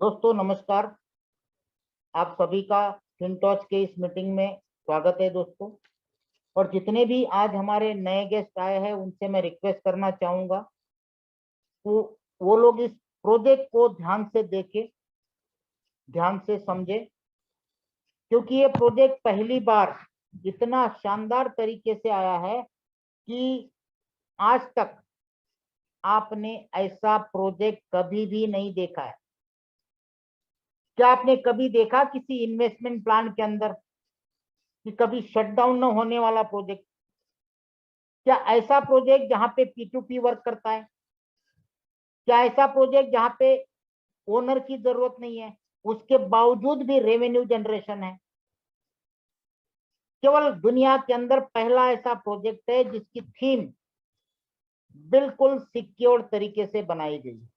दोस्तों नमस्कार। आप सभी का फिनटॉच के इस मीटिंग में स्वागत है दोस्तों। और जितने भी आज हमारे नए गेस्ट आए हैं उनसे मैं रिक्वेस्ट करना चाहूंगा वो लोग इस प्रोजेक्ट को ध्यान से देखें, ध्यान से समझे, क्योंकि ये प्रोजेक्ट पहली बार इतना शानदार तरीके से आया है कि आज तक आपने ऐसा प्रोजेक्ट कभी भी नहीं देखा है। क्या आपने कभी देखा किसी इन्वेस्टमेंट प्लान के अंदर कि कभी शटडाउन न होने वाला प्रोजेक्ट? क्या ऐसा प्रोजेक्ट जहां पे P2P वर्क करता है? क्या ऐसा प्रोजेक्ट जहां पे ओनर की जरूरत नहीं है, उसके बावजूद भी रेवेन्यू जनरेशन है? केवल दुनिया के अंदर पहला ऐसा प्रोजेक्ट है जिसकी थीम बिल्कुल सिक्योर तरीके से बनाई गई है।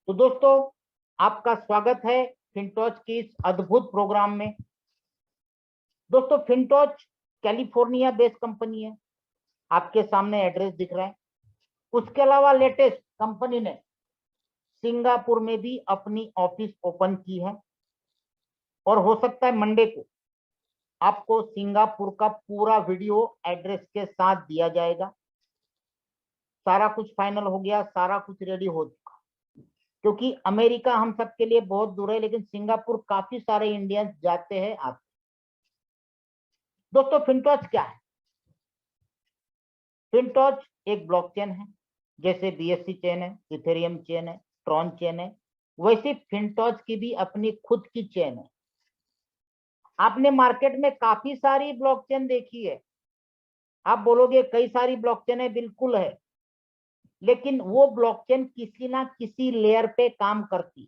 तो दोस्तों आपका स्वागत है फिनटॉच की इस अद्भुत प्रोग्राम में। दोस्तों फिनटॉच कैलिफोर्निया बेस्ड कंपनी है, आपके सामने एड्रेस दिख रहा है। उसके अलावा लेटेस्ट कंपनी ने सिंगापुर में भी अपनी ऑफिस ओपन की है और हो सकता है मंडे को आपको सिंगापुर का पूरा वीडियो एड्रेस के साथ दिया जाएगा। सारा कुछ फाइनल हो गया, सारा कुछ रेडी हो चुका, क्योंकि अमेरिका हम सबके लिए बहुत दूर है, लेकिन सिंगापुर काफी सारे इंडियंस जाते हैं आते। दोस्तों फिनटॉच क्या है? फिनटॉच एक ब्लॉकचेन है, जैसे BSC चेन है, इथेरियम चेन है, ट्रॉन चेन है, वैसे फिनटॉच की भी अपनी खुद की चेन है। आपने मार्केट में काफी सारी ब्लॉकचेन देखी है, आप बोलोगे कई सारी ब्लॉकचेन है, बिल्कुल है, लेकिन वो ब्लॉकचेन किसी ना किसी लेयर पे काम करती।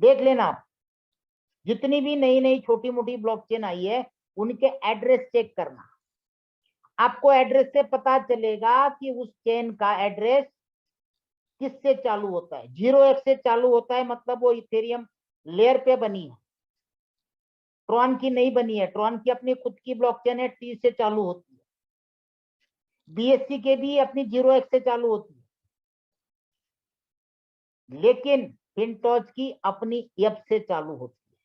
देख लेना आप, जितनी भी नई नई छोटी मोटी ब्लॉकचेन आई है उनके एड्रेस चेक करना, आपको एड्रेस से पता चलेगा कि उस चेन का एड्रेस किससे चालू होता है। 0x से चालू होता है, मतलब वो इथेरियम लेयर पे बनी है, ट्रॉन की नहीं बनी है। ट्रॉन की अपनी खुद की ब्लॉकचेन है, T से चालू होती है। BSC के भी अपनी 0x से चालू होती है, लेकिन फिनटॉच की अपनी F से चालू होती है।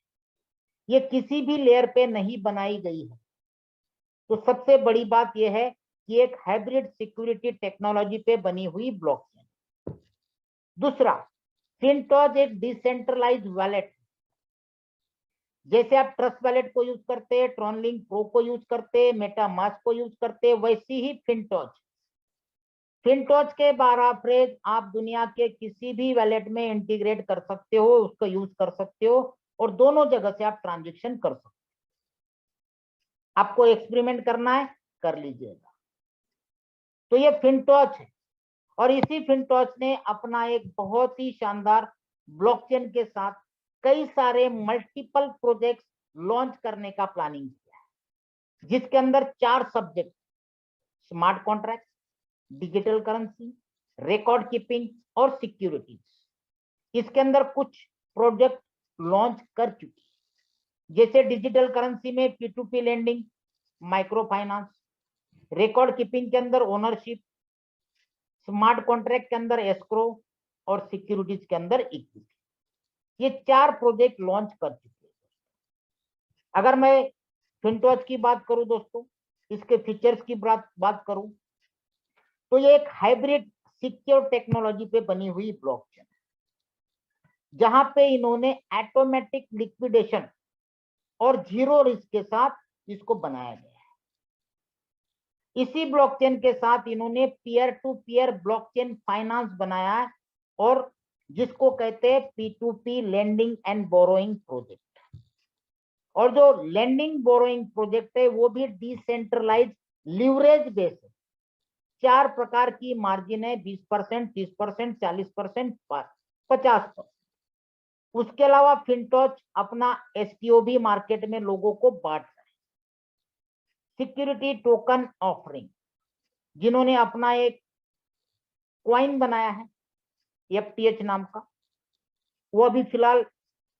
ये किसी भी लेयर पे नहीं बनाई गई है। तो सबसे बड़ी बात यह है कि एक हाइब्रिड सिक्योरिटी टेक्नोलॉजी पे बनी हुई ब्लॉकचेन। दूसरा, फिनटॉच एक डिसेंट्रलाइज्ड वॉलेट, जैसे आप ट्रस्ट वॉलेट को यूज करते हैं, ट्रॉनलिंक प्रो को यूज करते हैं, मेटामास्क को यूज करते हैं, वैसी ही फिनटॉच। फिनटॉच के 12 फ्रेज आप दुनिया के किसी भी वॉलेट में इंटीग्रेट कर सकते हो, उसको यूज कर सकते हो और दोनों जगह से आप ट्रांजेक्शन कर सकते हो। आपको एक्सपेरिमेंट करना है, कर लीजिएगा। तो ये फिनटॉच है, और इसी फिनटॉच ने अपना एक बहुत ही शानदार ब्लॉकचेन के साथ कई सारे मल्टीपल प्रोजेक्ट्स लॉन्च करने का प्लानिंग किया है, जिसके अंदर 4 subject: smart contract, digital currency, record keeping और सिक्योरिटीज। इसके अंदर कुछ प्रोजेक्ट लॉन्च कर चुकी है, जैसे डिजिटल करेंसी में P2P lending, micro finance, record keeping के अंदर ओनरशिप, स्मार्ट कॉन्ट्रैक्ट के अंदर एस्क्रो और सिक्योरिटीज के अंदर इक्विटी। ये 4 प्रोजेक्ट लॉन्च कर चुके हैं। अगर मैं फिनटॉच की बात करूं दोस्तों, इसके फीचर्स की बात करूं, तो ये एक हाइब्रिड सिक्योर टेक्नोलॉजी पे बनी हुई ब्लॉकचेन है, जहां पे इन्होंने ऑटोमेटिक लिक्विडेशन और 0 रिस्क के साथ इसको बनाया गया है। इसी ब्लॉकचेन के साथ इन्होंने peer to peer blockchain finance बनाया है, और जिसको कहते हैं P2P lending and borrowing project. और जो लेंडिंग बोरोइंग प्रोजेक्ट है वो भी डिसेंट्रलाइज लिवरेज बेस है। 4 प्रकार की मार्जिन है: 20%, 30%, 40%, 50%। उसके अलावा फिनटॉच अपना STO भी मार्केट में लोगों को बांट रहा है। सिक्योरिटी टोकन ऑफरिंग, जिन्होंने अपना एक क्वाइन बनाया है FTH नाम का, वो अभी फिलहाल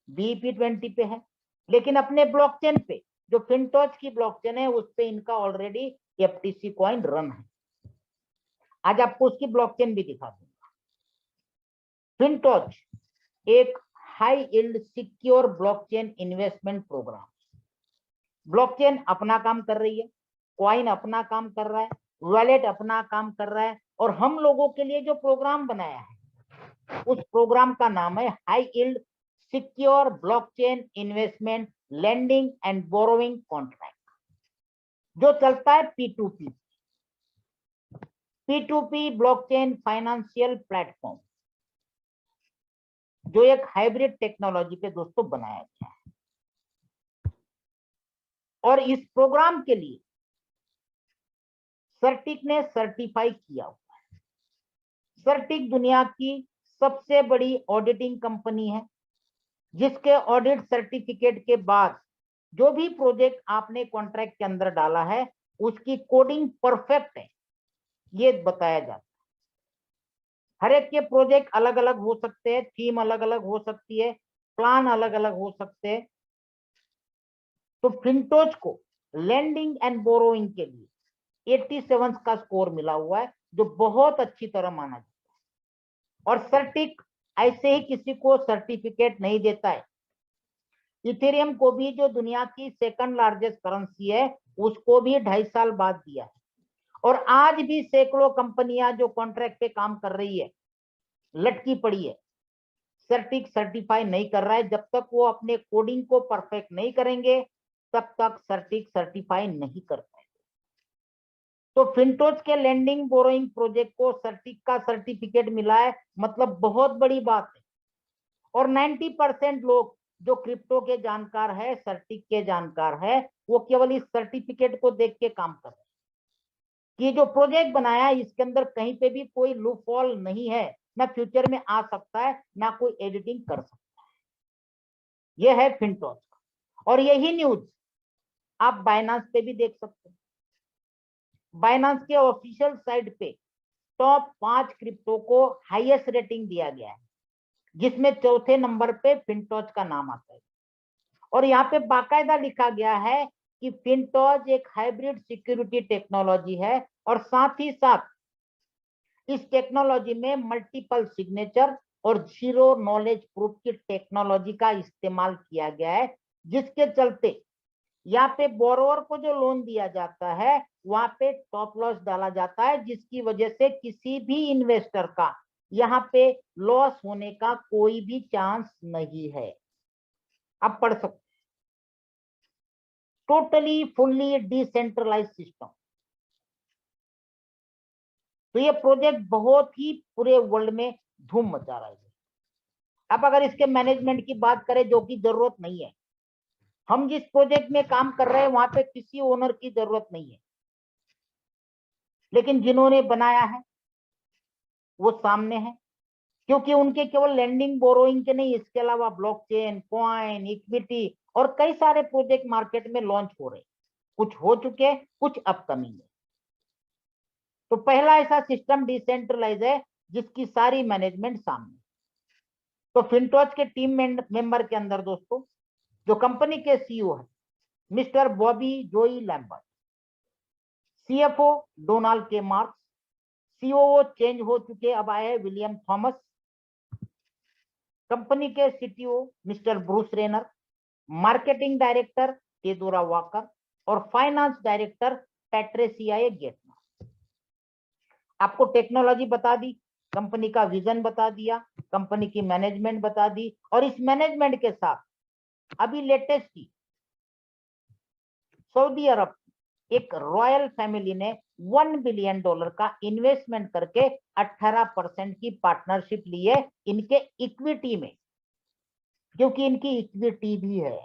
BEP20 पे है, लेकिन अपने ब्लॉकचेन पे, जो फिनटॉच की ब्लॉकचेन है, उस पे इनका ऑलरेडी FTC कॉइन रन है। आज आपको उसकी ब्लॉकचेन भी दिखा दूंगा। फिनटॉच एक high yield secure blockchain investment program. Blockchain अपना काम कर रही है, कॉइन अपना काम कर रहा है, वॉलेट अपना काम कर रहा है, और हम लोगों के लिए जो प्रोग्राम बनाया है उस प्रोग्राम का नाम है high yield secure blockchain investment lending and borrowing contract, जो चलता है P2P। P2P blockchain financial platform, जो एक हाइब्रिड टेक्नोलॉजी पे दोस्तों बनाया गया है। और इस प्रोग्राम के लिए सर्टिक ने सर्टिफाई किया हुआ है। सर्टिक दुनिया की सबसे बड़ी ऑडिटिंग कंपनी है, जिसके ऑडिट सर्टिफिकेट के बाद जो भी प्रोजेक्ट आपने कॉन्ट्रैक्ट के अंदर डाला है उसकी कोडिंग परफेक्ट है, ये बताया जाता है। हर एक के प्रोजेक्ट अलग अलग हो सकते हैं, थीम अलग अलग हो सकती है, प्लान अलग अलग हो सकते हैं। तो फिनटोच को लेंडिंग एंड बोरोइंग के लिए 87 का स्कोर मिला हुआ है, जो बहुत अच्छी तरह माना जाता है। और सर्टिक ऐसे ही किसी को सर्टिफिकेट नहीं देता है। इथेरियम को भी, जो दुनिया की सेकंड लार्जेस्ट करेंसी है, उसको भी 2.5 साल बाद दिया है। और आज भी सैकड़ों कंपनियां जो कॉन्ट्रैक्ट पे काम कर रही है लटकी पड़ी है। सर्टिक सर्टिफाई नहीं कर रहा है, जब तक वो अपने कोडिंग को परफेक्ट नहीं करेंगे तब तक सर्टिक सर्टिफाई नहीं कर पाएंगे। तो फिनटोच के लेंडिंग बोरोइंग प्रोजेक्ट को सर्टिक का सर्टिफिकेट मिला है, मतलब बहुत बड़ी बात है। और 90% लोग जो क्रिप्टो के जानकार है, सर्टिक के जानकार है, वो केवल इस सर्टिफिकेट को देख के काम कर रहे हैं कि जो प्रोजेक्ट बनाया है इसके अंदर कहीं पे भी कोई लूपहोल नहीं है, ना फ्यूचर में आ सकता है, ना कोई एडिटिंग कर सकता है। यह है फिनटोच। और यही न्यूज आप बाइनांस पे भी देख सकते हैं। बाइनांस के ऑफिशियल साइट पे टॉप 5 क्रिप्टो को हाईएस्ट रेटिंग दिया गया है, जिसमें चौथे नंबर पे फिनटोच का नाम आता है। और यहाँ पे बाकायदा लिखा गया है कि फिनटोच एक हाइब्रिड सिक्योरिटी टेक्नोलॉजी है, और साथ ही साथ इस टेक्नोलॉजी में मल्टीपल सिग्नेचर और जीरो नॉलेज प्रूफ की टेक्नोलॉजी का इस्तेमाल किया गया है, जिसके चलते यहाँ पे बोरोवर को जो लोन दिया जाता है वहां पे टॉप लॉस डाला जाता है, जिसकी वजह से किसी भी इन्वेस्टर का यहाँ पे लॉस होने का कोई भी चांस नहीं है। आप पढ़ सकते, टोटली फुल्ली डिसेंट्रलाइज सिस्टम। तो ये प्रोजेक्ट बहुत ही पूरे वर्ल्ड में धूम मचा रहा है। अब अगर इसके मैनेजमेंट की बात करें, जो कि जरूरत नहीं है, हम जिस प्रोजेक्ट में काम कर रहे हैं वहां पे किसी ओनर की जरूरत नहीं है, लेकिन जिन्होंने बनाया है वो सामने है, क्योंकि उनके केवल लेंडिंग बोरोइंग के नहीं, इसके अलावा ब्लॉकचेन, कॉइन, इक्विटी और कई सारे प्रोजेक्ट मार्केट में लॉन्च हो रहे, कुछ हो चुके, कुछ अपकमिंग है। तो पहला ऐसा सिस्टम डिसेंट्रलाइज है जिसकी सारी मैनेजमेंट सामने। तो फिनटोच के टीम मेंबर के अंदर दोस्तों जो कंपनी के सीईओ है mister Bobby Joy Lambert, CFO Donald K Marks, COO change हो चुके, अब आए हैं विलियम थॉमस, कंपनी के CTO mister Bruce Rainer, marketing director Theodora Walker और फाइनेंस डायरेक्टर पैट्रिसिया गेटनर। आपको टेक्नोलॉजी बता दी, कंपनी का विजन बता दिया, कंपनी की मैनेजमेंट बता दी, और इस मैनेजमेंट के साथ अभी लेटेस्ट ही सऊदी अरब एक रॉयल फैमिली ने $1 बिलियन का इन्वेस्टमेंट करके 18% की पार्टनरशिप ली है इनके इक्विटी में, क्योंकि इनकी इक्विटी भी है।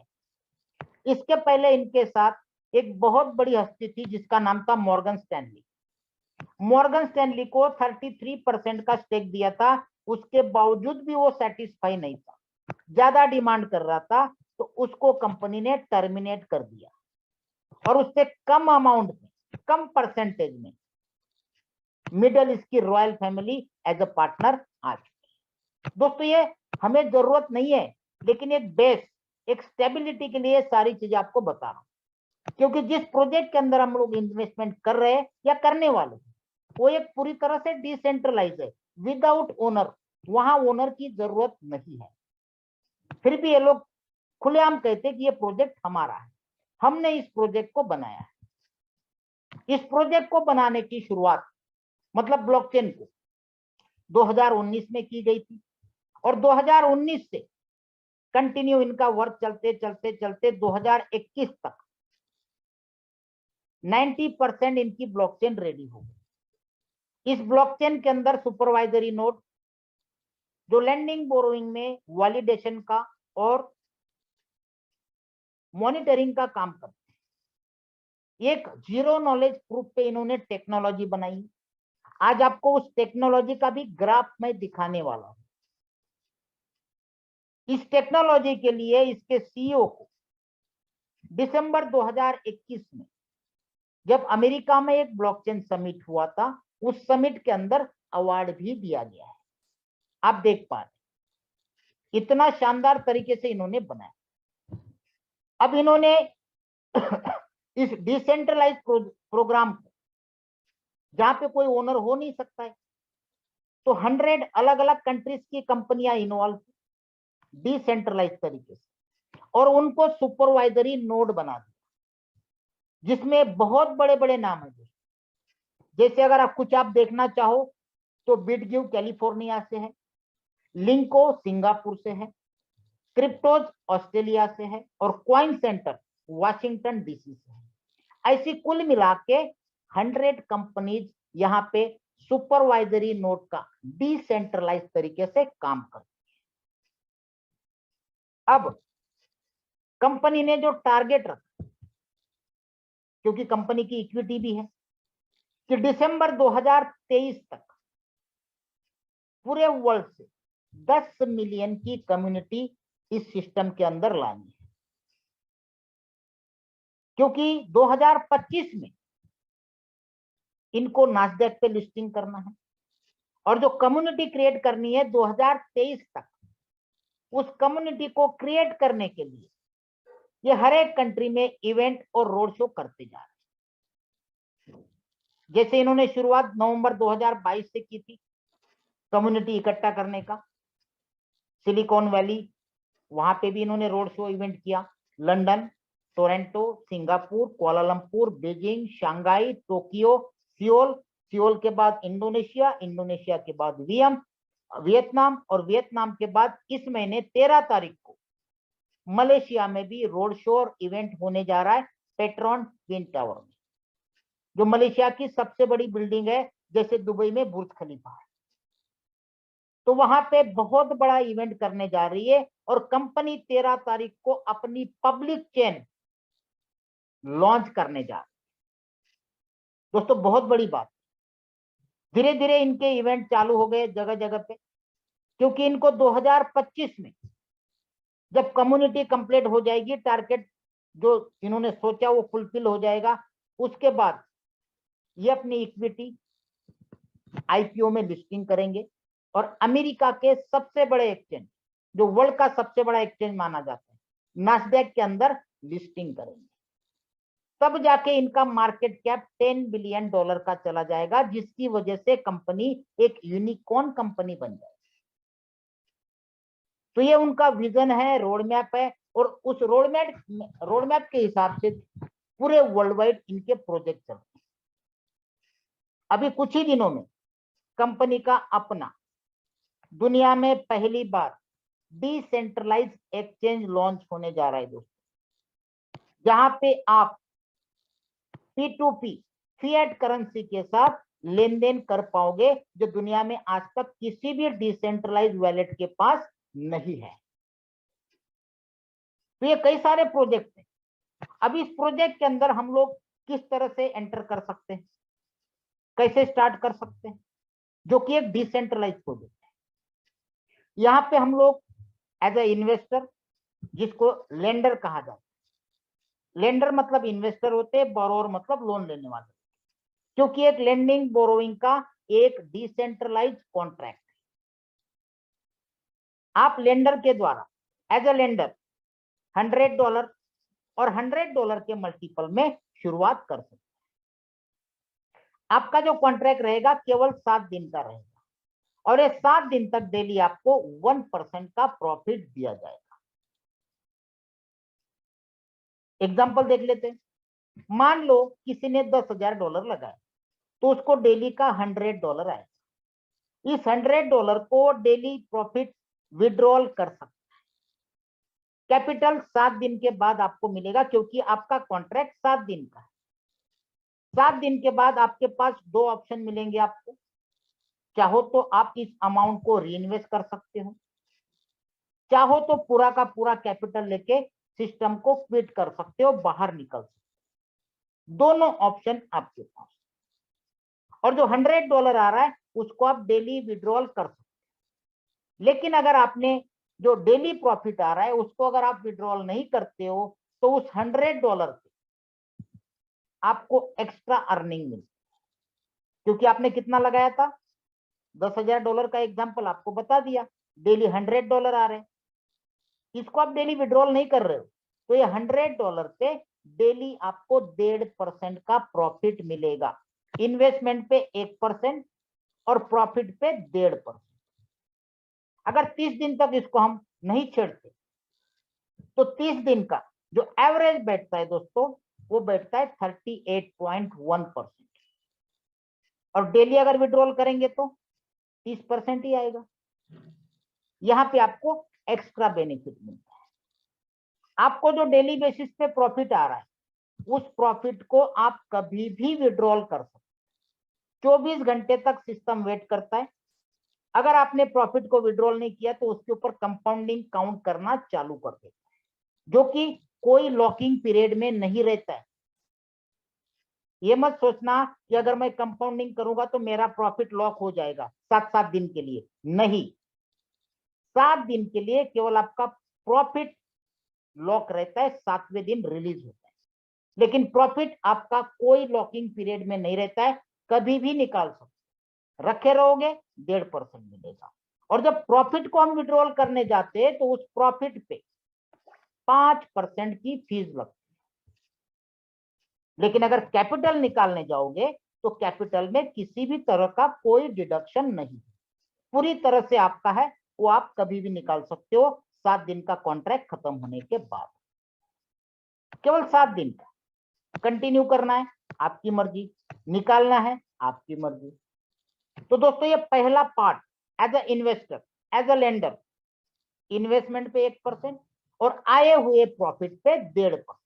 इसके पहले इनके साथ एक बहुत बड़ी हस्ती थी जिसका नाम था मॉर्गन स्टैनली। मॉर्गन स्टैनली को 33% का स्टेक दिया था, उसके बावजूद भी वो सेटिस्फाई नहीं था, ज्यादा डिमांड कर रहा था, तो उसको कंपनी ने टर्मिनेट कर दिया और उससे कम अमाउंट में, कम परसेंटेज में मिडल ईस्ट की royal family as a partner आ चुकी। दोस्तों ये हमें जरूरत नहीं है, लेकिन एक बेस, एक स्टेबिलिटी के लिए सारी चीजें आपको बता रहा हूं, क्योंकि जिस प्रोजेक्ट के अंदर हम लोग इन्वेस्टमेंट कर रहे हैं या करने वाले, वो एक पूरी तरह से डिसेंट्रलाइज है, विदाउट ओनर, वहां ओनर की जरूरत नहीं है। फिर भी ये लोग खुलेआम कहते हैं कि ये प्रोजेक्ट हमारा है, हमने इस प्रोजेक्ट को बनाया है। इस प्रोजेक्ट को बनाने की शुरुआत मतलब ब्लॉकचेन को 2019 में की गई थी, और 2019 से कंटिन्यू इनका वर्क चलते चलते चलते 2021 तक 90% इनकी ब्लॉकचेन रेडी हो गई। इस ब्लॉकचेन के अंदर सुपरवाइजरी नोड जो लैंडिंग बोरोइंग में वैलिडेशन का और मॉनिटरिंग का काम करते हैं। एक जीरो नॉलेज प्रूफ पे इन्होंने टेक्नोलॉजी बनाई। आज आपको उस टेक्नोलॉजी का भी ग्राफ मैं दिखाने वाला हूं। इस टेक्नोलॉजी के लिए इसके सीईओ को दिसंबर 2021 में जब अमेरिका में एक ब्लॉकचेन समिट हुआ था, उस समिट के अंदर अवार्ड भी दिया गया है। आप देख पा रहे इतना शानदार तरीके से इन्होंने बनाया। अब इन्होंने इस डिसेंट्रलाइज प्रोग्राम को, जहां पे कोई ओनर हो नहीं सकता है, तो 100 अलग अलग कंट्रीज की कंपनियां इन्वॉल्व डिसेंट्रलाइज तरीके से, और उनको सुपरवाइजरी नोड बना दिया जिसमें बहुत बड़े बड़े नाम है। जैसे अगर आप कुछ देखना चाहो तो बिटगिव कैलिफोर्निया से है, लिंको सिंगापुर से है, क्रिप्टोज ऑस्ट्रेलिया से है, और क्वाइन सेंटर वाशिंगटन डीसी से है। ऐसी कुल मिला के 100 कंपनीज यहाँ पे सुपरवाइजरी नोड का डिसेंट्रलाइज तरीके से काम करती है। अब कंपनी ने जो टारगेट रखा, क्योंकि कंपनी की इक्विटी भी है, कि दिसंबर 2023 तक पूरे वर्ल्ड से 10 मिलियन की कम्युनिटी इस सिस्टम के अंदर लानी है, क्योंकि 2025 में इनको नास्डैक पे लिस्टिंग करना है, और जो कम्युनिटी क्रिएट करनी है 2023 तक, उस कम्युनिटी को क्रिएट करने के लिए ये हर एक कंट्री में इवेंट और रोड शो करते जा रहे हैं। जैसे इन्होंने शुरुआत नवंबर 2022 से की थी कम्युनिटी इकट्ठा करने का, सिलिकॉन वैली, वहां पे भी इन्होंने रोड शो इवेंट किया। London, Toronto, Singapore, Kuala Lumpur, Beijing, Shanghai, Tokyo, Seoul, Seoul के बाद इंडोनेशिया, इंडोनेशिया के बाद वियतनाम, और वियतनाम के बाद इस महीने 13 तारीख को मलेशिया में भी रोड शो और इवेंट होने जा रहा है, पेट्रॉन ट्विन टावर में, जो मलेशिया की सबसे बड़ी बिल्डिंग है, जैसे दुबई में बुर्ज खलीफा है। तो वहां पे बहुत बड़ा इवेंट करने जा रही है, और कंपनी 13 तारीख को अपनी पब्लिक चेन लॉन्च करने जा रही है। दोस्तों बहुत बड़ी बात, धीरे धीरे इनके इवेंट चालू हो गए जगह जगह पे, क्योंकि इनको 2025 में जब कम्युनिटी कंप्लीट हो जाएगी, टारगेट जो इन्होंने सोचा वो फुलफिल हो जाएगा, उसके बाद ये अपनी इक्विटी आईपीओ में लिस्टिंग करेंगे, और अमेरिका के सबसे बड़े एक्सचेंज, जो वर्ल्ड का सबसे बड़ा एक्सचेंज माना जाता है, नास्डैक के अंदर लिस्टिंग करेंगे। तब जाके इनका मार्केट कैप $10 बिलियन का चला जाएगा, जिसकी वजह से कंपनी एक यूनिकॉर्न कंपनी बन जाएगी। तो ये उनका विजन है, रोड मैप है, और उस रोड मैप के हिसाब से पूरे वर्ल्ड वाइड इनके प्रोजेक्ट चलते हैं। अभी कुछ ही दिनों में कंपनी का अपना दुनिया में पहली बार डिसेंट्रलाइज एक्सचेंज लॉन्च होने जा रहा है दोस्तों, जहां पे आप P2P फिएट करेंसी के साथ लेन देन कर पाओगे, जो दुनिया में आज तक किसी भी डिसेंट्रलाइज वॉलेट के पास नहीं है। तो ये कई सारे प्रोजेक्ट हैं। अब इस प्रोजेक्ट के अंदर हम लोग किस तरह से एंटर कर सकते हैं, कैसे स्टार्ट कर सकते हैं, जो कि एक डिसेंट्रलाइज प्रोजेक्ट है। यहाँ पे हम लोग एज ए इन्वेस्टर, जिसको लेंडर कहा जाता है, लेंडर मतलब इन्वेस्टर होते हैं, बोरोवर मतलब लोन लेने वाले, क्योंकि एक लेंडिंग बोरोइंग का एक डिसेंट्रलाइज कॉन्ट्रैक्ट है। आप लेंडर के द्वारा एज ए लेंडर $100 और $100 के मल्टीपल में शुरुआत कर सकते हैं। आपका जो कॉन्ट्रैक्ट रहेगा केवल 7 दिन का रहेगा, और ये 7 दिन तक डेली आपको 1% का प्रॉफिट दिया जाएगा। एग्जांपल देख लेते हैं। मान लो किसी ने $10,000 लगाया, तो उसको डेली का $100 आएगा। इस $100 को डेली प्रॉफिट विड्रॉल कर सकते हैं। कैपिटल 7 दिन के बाद आपको मिलेगा, क्योंकि आपका कॉन्ट्रैक्ट 7 दिन का है। 7 दिन के बाद आपके पास 2 ऑप्शन मिलेंगे आपको। चाहो तो आप इस अमाउंट को री इन्वेस्ट कर सकते हो, चाहो तो पूरा का पूरा कैपिटल लेके सिस्टम को क्विट कर सकते हो, बाहर निकल सकते हो। दोनों ऑप्शन आपके पास। और जो $100 आ रहा है उसको आप डेली विड्रॉल कर सकते हो। लेकिन अगर आपने जो डेली प्रॉफिट आ रहा है उसको अगर आप विड्रॉल नहीं करते हो, तो उस $100 से आपको एक्स्ट्रा अर्निंग मिलती है। क्योंकि आपने कितना लगाया था, $10,000 का एग्जांपल आपको बता दिया, डेली $100 आ रहे हैं। इसको आप डेली विड्रॉल नहीं कर रहे हो, तो ये $100 से डेली आपको 1.5% का प्रॉफिट मिलेगा। इन्वेस्टमेंट पे 1% और प्रॉफिट पे 1.5%। अगर 30 दिन तक इसको हम नहीं छेड़ते, तो 30 दिन का जो एवरेज बैठता है दोस्तों, वो बैठता है 38.1%। और डेली अगर विड्रॉल करेंगे तो 30% ही आएगा। यहाँ पे आपको एक्स्ट्रा बेनिफिट मिलता है। आपको जो डेली बेसिस पे प्रॉफिट आ रहा है, उस प्रॉफिट को आप कभी भी विड्रॉल कर सकते। 24 घंटे तक सिस्टम वेट करता है। अगर आपने प्रॉफिट को विड्रॉल नहीं किया, तो उसके ऊपर कंपाउंडिंग काउंट करना चालू कर देता है, जो कि कोई लॉकिंग पीरियड में नहीं रहता है। ये मत सोचना कि अगर मैं कंपाउंडिंग करूंगा तो मेरा प्रॉफिट लॉक हो जाएगा 7 दिन के लिए। नहीं, 7 दिन के लिए केवल आपका प्रॉफिट लॉक रहता है, 7वें दिन रिलीज होता है। लेकिन प्रॉफिट आपका कोई लॉकिंग पीरियड में नहीं रहता है, कभी भी निकाल सकते। रखे रहोगे 1.5% मिलेगा। और जब प्रॉफिट को हम विड्रॉल करने जाते हैं, तो उस प्रॉफिट पे 5% की फीस लगती है। लेकिन अगर कैपिटल निकालने जाओगे, तो कैपिटल में किसी भी तरह का कोई डिडक्शन नहीं, पूरी तरह से आपका है, वो आप कभी भी निकाल सकते हो 7 दिन का कॉन्ट्रैक्ट खत्म होने के बाद। केवल 7 दिन का कंटिन्यू करना है, आपकी मर्जी, निकालना है आपकी मर्जी। तो दोस्तों, ये पहला part, as a investor, as a lender, investment पे 1% और आए हुए प्रॉफिट पे 1.5%।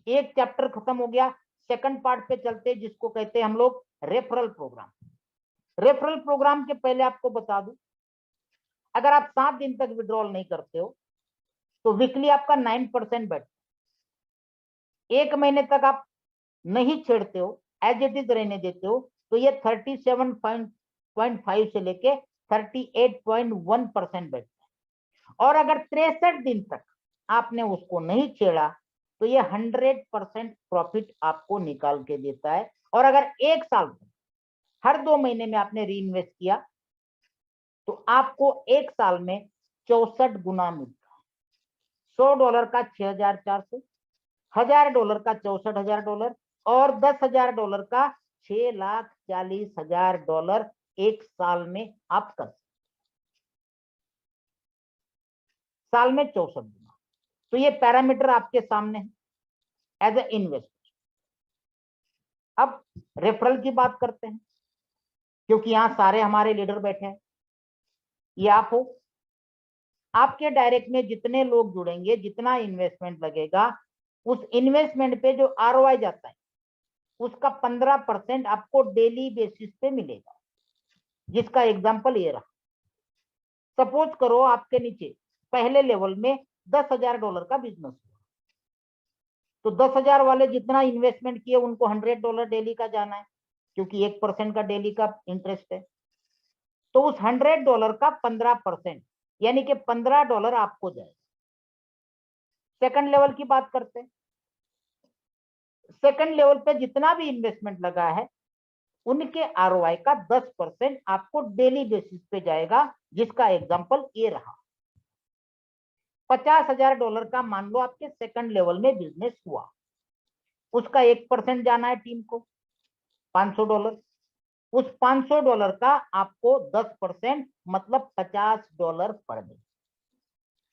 एक चैप्टर खत्म हो गया। सेकंड पार्ट पे चलते हैं, जिसको कहते हैं हम लोग रेफरल प्रोग्राम। रेफरल प्रोग्राम के पहले आपको बता दूं, अगर आप 7 दिन तक विड्रॉल नहीं करते हो, तो वीकली आपका 9% बैठ, 1 महीने तक आप नहीं छेड़ते हो, एज इट इज रहने देते हो, तो ये 37.5 से लेके 38.1% बैठता है। और अगर 63 दिन तक आपने उसको नहीं छेड़ा, तो ये 100% प्रॉफिट आपको निकाल के देता है। और अगर 1 साल तक हर 2 महीने में आपने री इन्वेस्ट किया, तो आपको 1 साल में 64 गुना मिलता है। $100 का 6,400, $1,000 का $64,000 और $10,000 का $6,40,000 1 साल में आप कर सकते। साल में 64 गुना। तो ये पैरामीटर आपके सामने है एज ए इन्वेस्टर। अब रेफरल की बात करते हैं, क्योंकि यहां सारे हमारे लीडर बैठे हैं। ये आप हो, आपके डायरेक्ट में जितने लोग जुड़ेंगे, जितना इन्वेस्टमेंट लगेगा, उस इन्वेस्टमेंट पे जो आरओआई जाता है, उसका 15% आपको डेली बेसिस पे मिलेगा। जिसका एग्जांपल ये रहा। सपोज करो आपके नीचे पहले लेवल में $10,000 का बिजनेस हुआ, तो 10,000 वाले जितना इन्वेस्टमेंट किए उनको $100 डेली का जाना है, क्योंकि 1% का डेली का इंटरेस्ट है। तो उस $100 का 15%, यानी कि $15 आपको जाएगा। सेकंड लेवल की बात करते हैं। सेकंड लेवल पे जितना भी इन्वेस्टमेंट लगा है, उनके आरओआई का 10% आपको डेली बेसिस पे जाएगा, जिसका एग्जांपल ये रहा। $50,000 का मान लो आपके सेकंड लेवल में बिजनेस हुआ, उसका 1% जाना है टीम को, $500। उस $500 का आपको 10% मतलब $50 पर डे।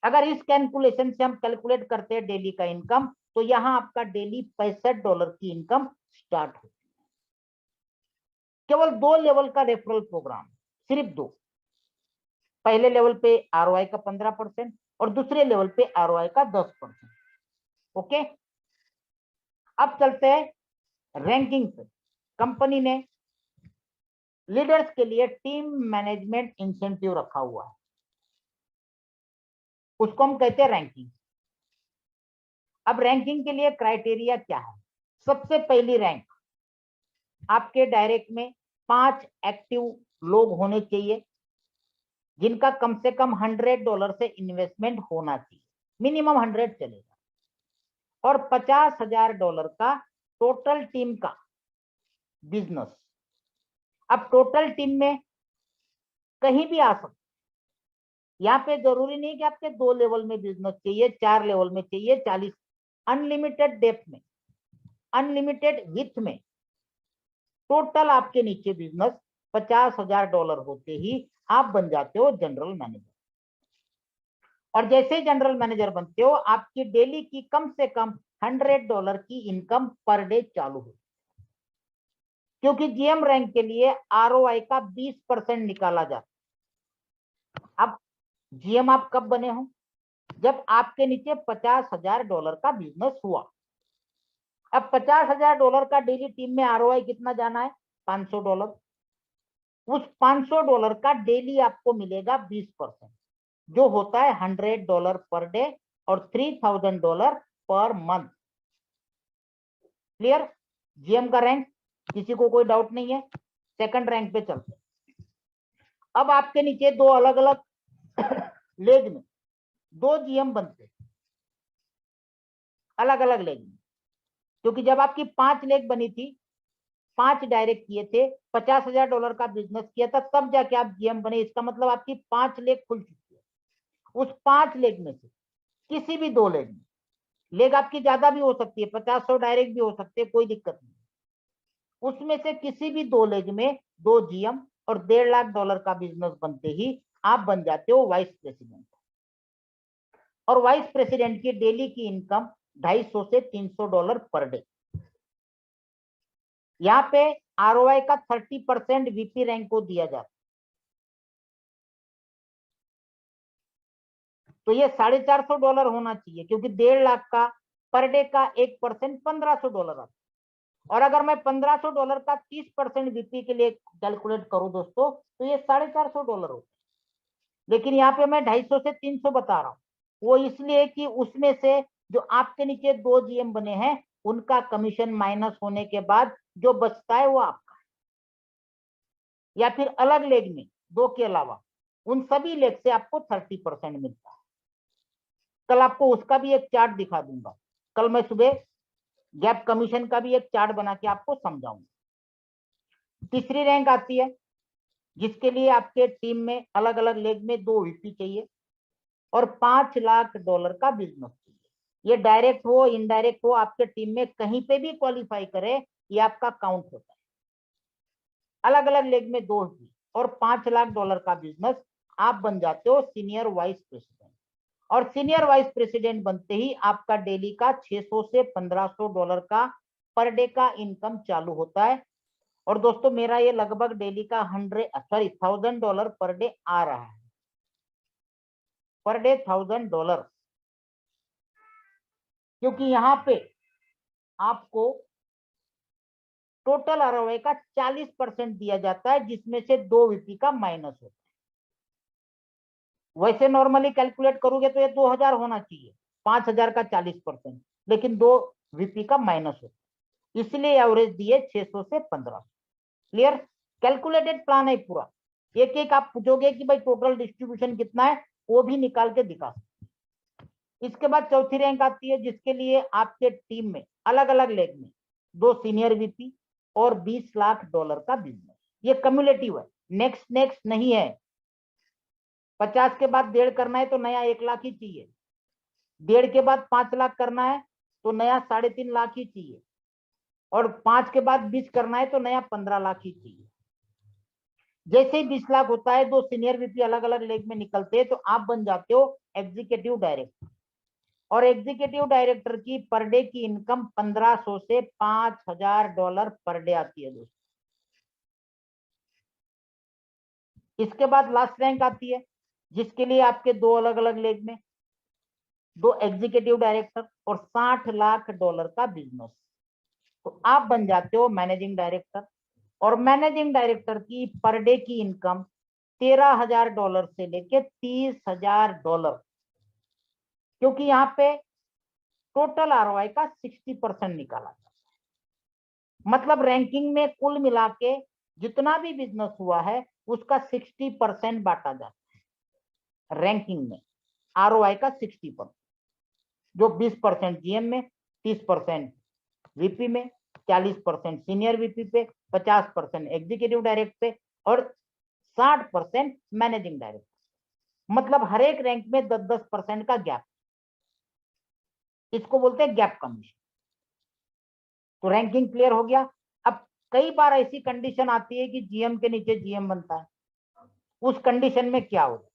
अगर इस कैलकुलेशन से हम कैलकुलेट करते हैं डेली का इनकम, तो यहां आपका डेली $65 की इनकम स्टार्ट होती है। केवल 2 लेवल का रेफरल प्रोग्राम, सिर्फ 2। पहले लेवल पे आरओआई का 15% और दूसरे लेवल पे आरओआई का 10%। ओके, अब चलते हैं रैंकिंग पे। कंपनी ने लीडर्स के लिए टीम मैनेजमेंट इंसेंटिव रखा हुआ है, उसको हम कहते हैं रैंकिंग। अब रैंकिंग के लिए क्राइटेरिया क्या है? सबसे पहली रैंक, आपके डायरेक्ट में 5 एक्टिव लोग होने चाहिए जिनका कम से कम $100 से इन्वेस्टमेंट होना चाहिए, मिनिमम 100 चलेगा, और $50,000 का टोटल टीम का बिजनेस। अब टोटल टीम में कहीं भी आ सकते, यहाँ पे जरूरी नहीं कि आपके 2 लेवल में बिजनेस चाहिए, 4 लेवल में चाहिए, 40, अनलिमिटेड डेप्थ में, अनलिमिटेड विड्थ में, टोटल आपके नीचे बिजनेस $50,000 होते ही आप बन जाते हो जनरल मैनेजर। और जैसे ही जनरल मैनेजर बनते हो, आपकी डेली की कम से कम $100 की इनकम पर डे चालू हो, क्योंकि जीएम रैंक के लिए आरओआई का 20% निकाला जाता। अब जीएम आप कब बने हो? जब आपके नीचे $50,000 का बिजनेस हुआ। अब $50,000 का डेली टीम में आरओआई कितना जाना है? $500। उस $500 का डेली आपको मिलेगा 20%, जो होता है $100 पर डे और $3,000 पर मंथ। क्लियर? जीएम का रैंक किसी को कोई डाउट नहीं है? सेकंड रैंक पे चलते। अब आपके नीचे 2 अलग अलग लेग में 2 जीएम बनते, अलग अलग लेग में, क्योंकि जब आपकी 5 लेग बनी थी, 5 डायरेक्ट किए थे, $50,000 का बिजनेस किया था, तब जाके आप जीएम बने। इसका मतलब आपकी 5 लेग खुल चुकी है। उस 5 लेग में से किसी भी 2 लेग में, लेग आपकी ज्यादा भी हो सकती है, 50-100 डायरेक्ट भी हो सकते हैं, कोई दिक्कत नहीं, उसमें से किसी भी 2 लेग में 2 जीएम और $1.5 लाख का बिजनेस बनते ही आप बन जाते हो वाइस प्रेसिडेंट। और वाइस प्रेसिडेंट की डेली की इनकम $250 से $300 पर डे। यहाँ पे आरओआई का 30% वीपी रैंक को दिया जाता है, तो ये $450 होना चाहिए, क्योंकि $1.5 लाख का पर डे का 1% $1,500 आता है। और अगर मैं $1,500 का 30% वीपी के लिए कैलकुलेट करूं दोस्तों, तो ये $450 होता है। लेकिन यहाँ पे मैं 250 से 300 बता रहा हूँ, वो इसलिए कि उसमें से जो आपके नीचे 2 जीएम बने हैं, उनका कमीशन माइनस होने के बाद जो बचता है वो आपका है। या फिर अलग लेग में 2 के अलावा उन सभी लेग से आपको 30% मिलता है। कल आपको उसका भी एक चार्ट दिखा दूंगा, कल मैं सुबह गैप कमीशन का भी एक चार्ट बना के आपको समझाऊंगा। तीसरी रैंक आती है, जिसके लिए आपके टीम में अलग अलग लेग में 2 वीपी चाहिए और $5 लाख का बिजनेस चाहिए। ये डायरेक्ट हो इनडायरेक्ट हो, आपके टीम में कहीं पे भी क्वालिफाई करे, ये आपका काउंट होता है। अलग अलग लेग में 2 वीपी और $5 लाख का बिजनेस, आप बन जाते हो सीनियर वाइस प्रेसिडेंट। और सीनियर वाइस प्रेसिडेंट बनते ही आपका डेली का $600 से $1,500 का पर डे का इनकम चालू होता है। और दोस्तों मेरा ये लगभग डेली का $1,000 पर डे आ रहा है, पर डे $1,000, क्योंकि यहाँ पे आपको टोटल आरओआई का 40% दिया जाता है, जिसमें से 2 वीपी का माइनस होता है। वैसे नॉर्मली कैलकुलेट करोगे तो ये 2,000 होना चाहिए, 5,000 का 40%, लेकिन 2 वीपी का माइनस होता है, इसलिए एवरेज दिए 600 से 1,500। क्लियर? कैलकुलेटेड प्लान है पूरा। एक एक आप पूछोगे कि भाई टोटल डिस्ट्रीब्यूशन कितना है, वो भी निकाल के दिखा सकते। इसके बाद चौथी रैंक आती है, जिसके लिए आपके टीम में अलग अलग लेग में 2 सीनियर वीपी और $20 लाख का बिजनेस। ये कम्युलेटिव है, नेक्स्ट नेक्स्ट नहीं है। 50 के बाद 1.5 करना है तो नया 1 लाख ही चाहिए, 1.5 के बाद 5 लाख करना है तो नया 3.5 लाख ही चाहिए, और 5 के बाद 20 करना है तो नया 15 लाख ही चाहिए। जैसे ही 20 लाख होता है, 2 सीनियर वीपी अलग अलग लेग में निकलते हैं, तो आप बन जाते हो एग्जीक्यूटिव डायरेक्टर। और एग्जीक्यूटिव डायरेक्टर की पर डे की इनकम 1500 से $5000 पर डे आती है दोस्तों। इसके बाद लास्ट रैंक आती है, जिसके लिए आपके 2 अलग अलग लेग में 2 एग्जीक्यूटिव डायरेक्टर और $60 लाख का बिजनेस, तो आप बन जाते हो मैनेजिंग डायरेक्टर। और मैनेजिंग डायरेक्टर की पर डे की इनकम $13,000 से लेके $30,000, क्योंकि यहाँ पे टोटल आरओआई का 60% निकाला जाता है। मतलब रैंकिंग में कुल मिला के जितना भी बिजनेस हुआ है उसका 60% बांटा जाता है रैंकिंग में, आरओआई का 60%, जो 20% जीएम में, 30% वीपी में, 40% सीनियर वीपी पे, 50% एग्जीक्यूटिव डायरेक्ट पे और 60% मैनेजिंग डायरेक्ट। मतलब हर एक रैंक में 10-10% का गैप, इसको बोलते हैं गैप कमीशन। तो रैंकिंग क्लियर हो गया। अब कई बार ऐसी कंडीशन आती है कि जीएम के नीचे जीएम बनता है, उस कंडीशन में क्या होगा?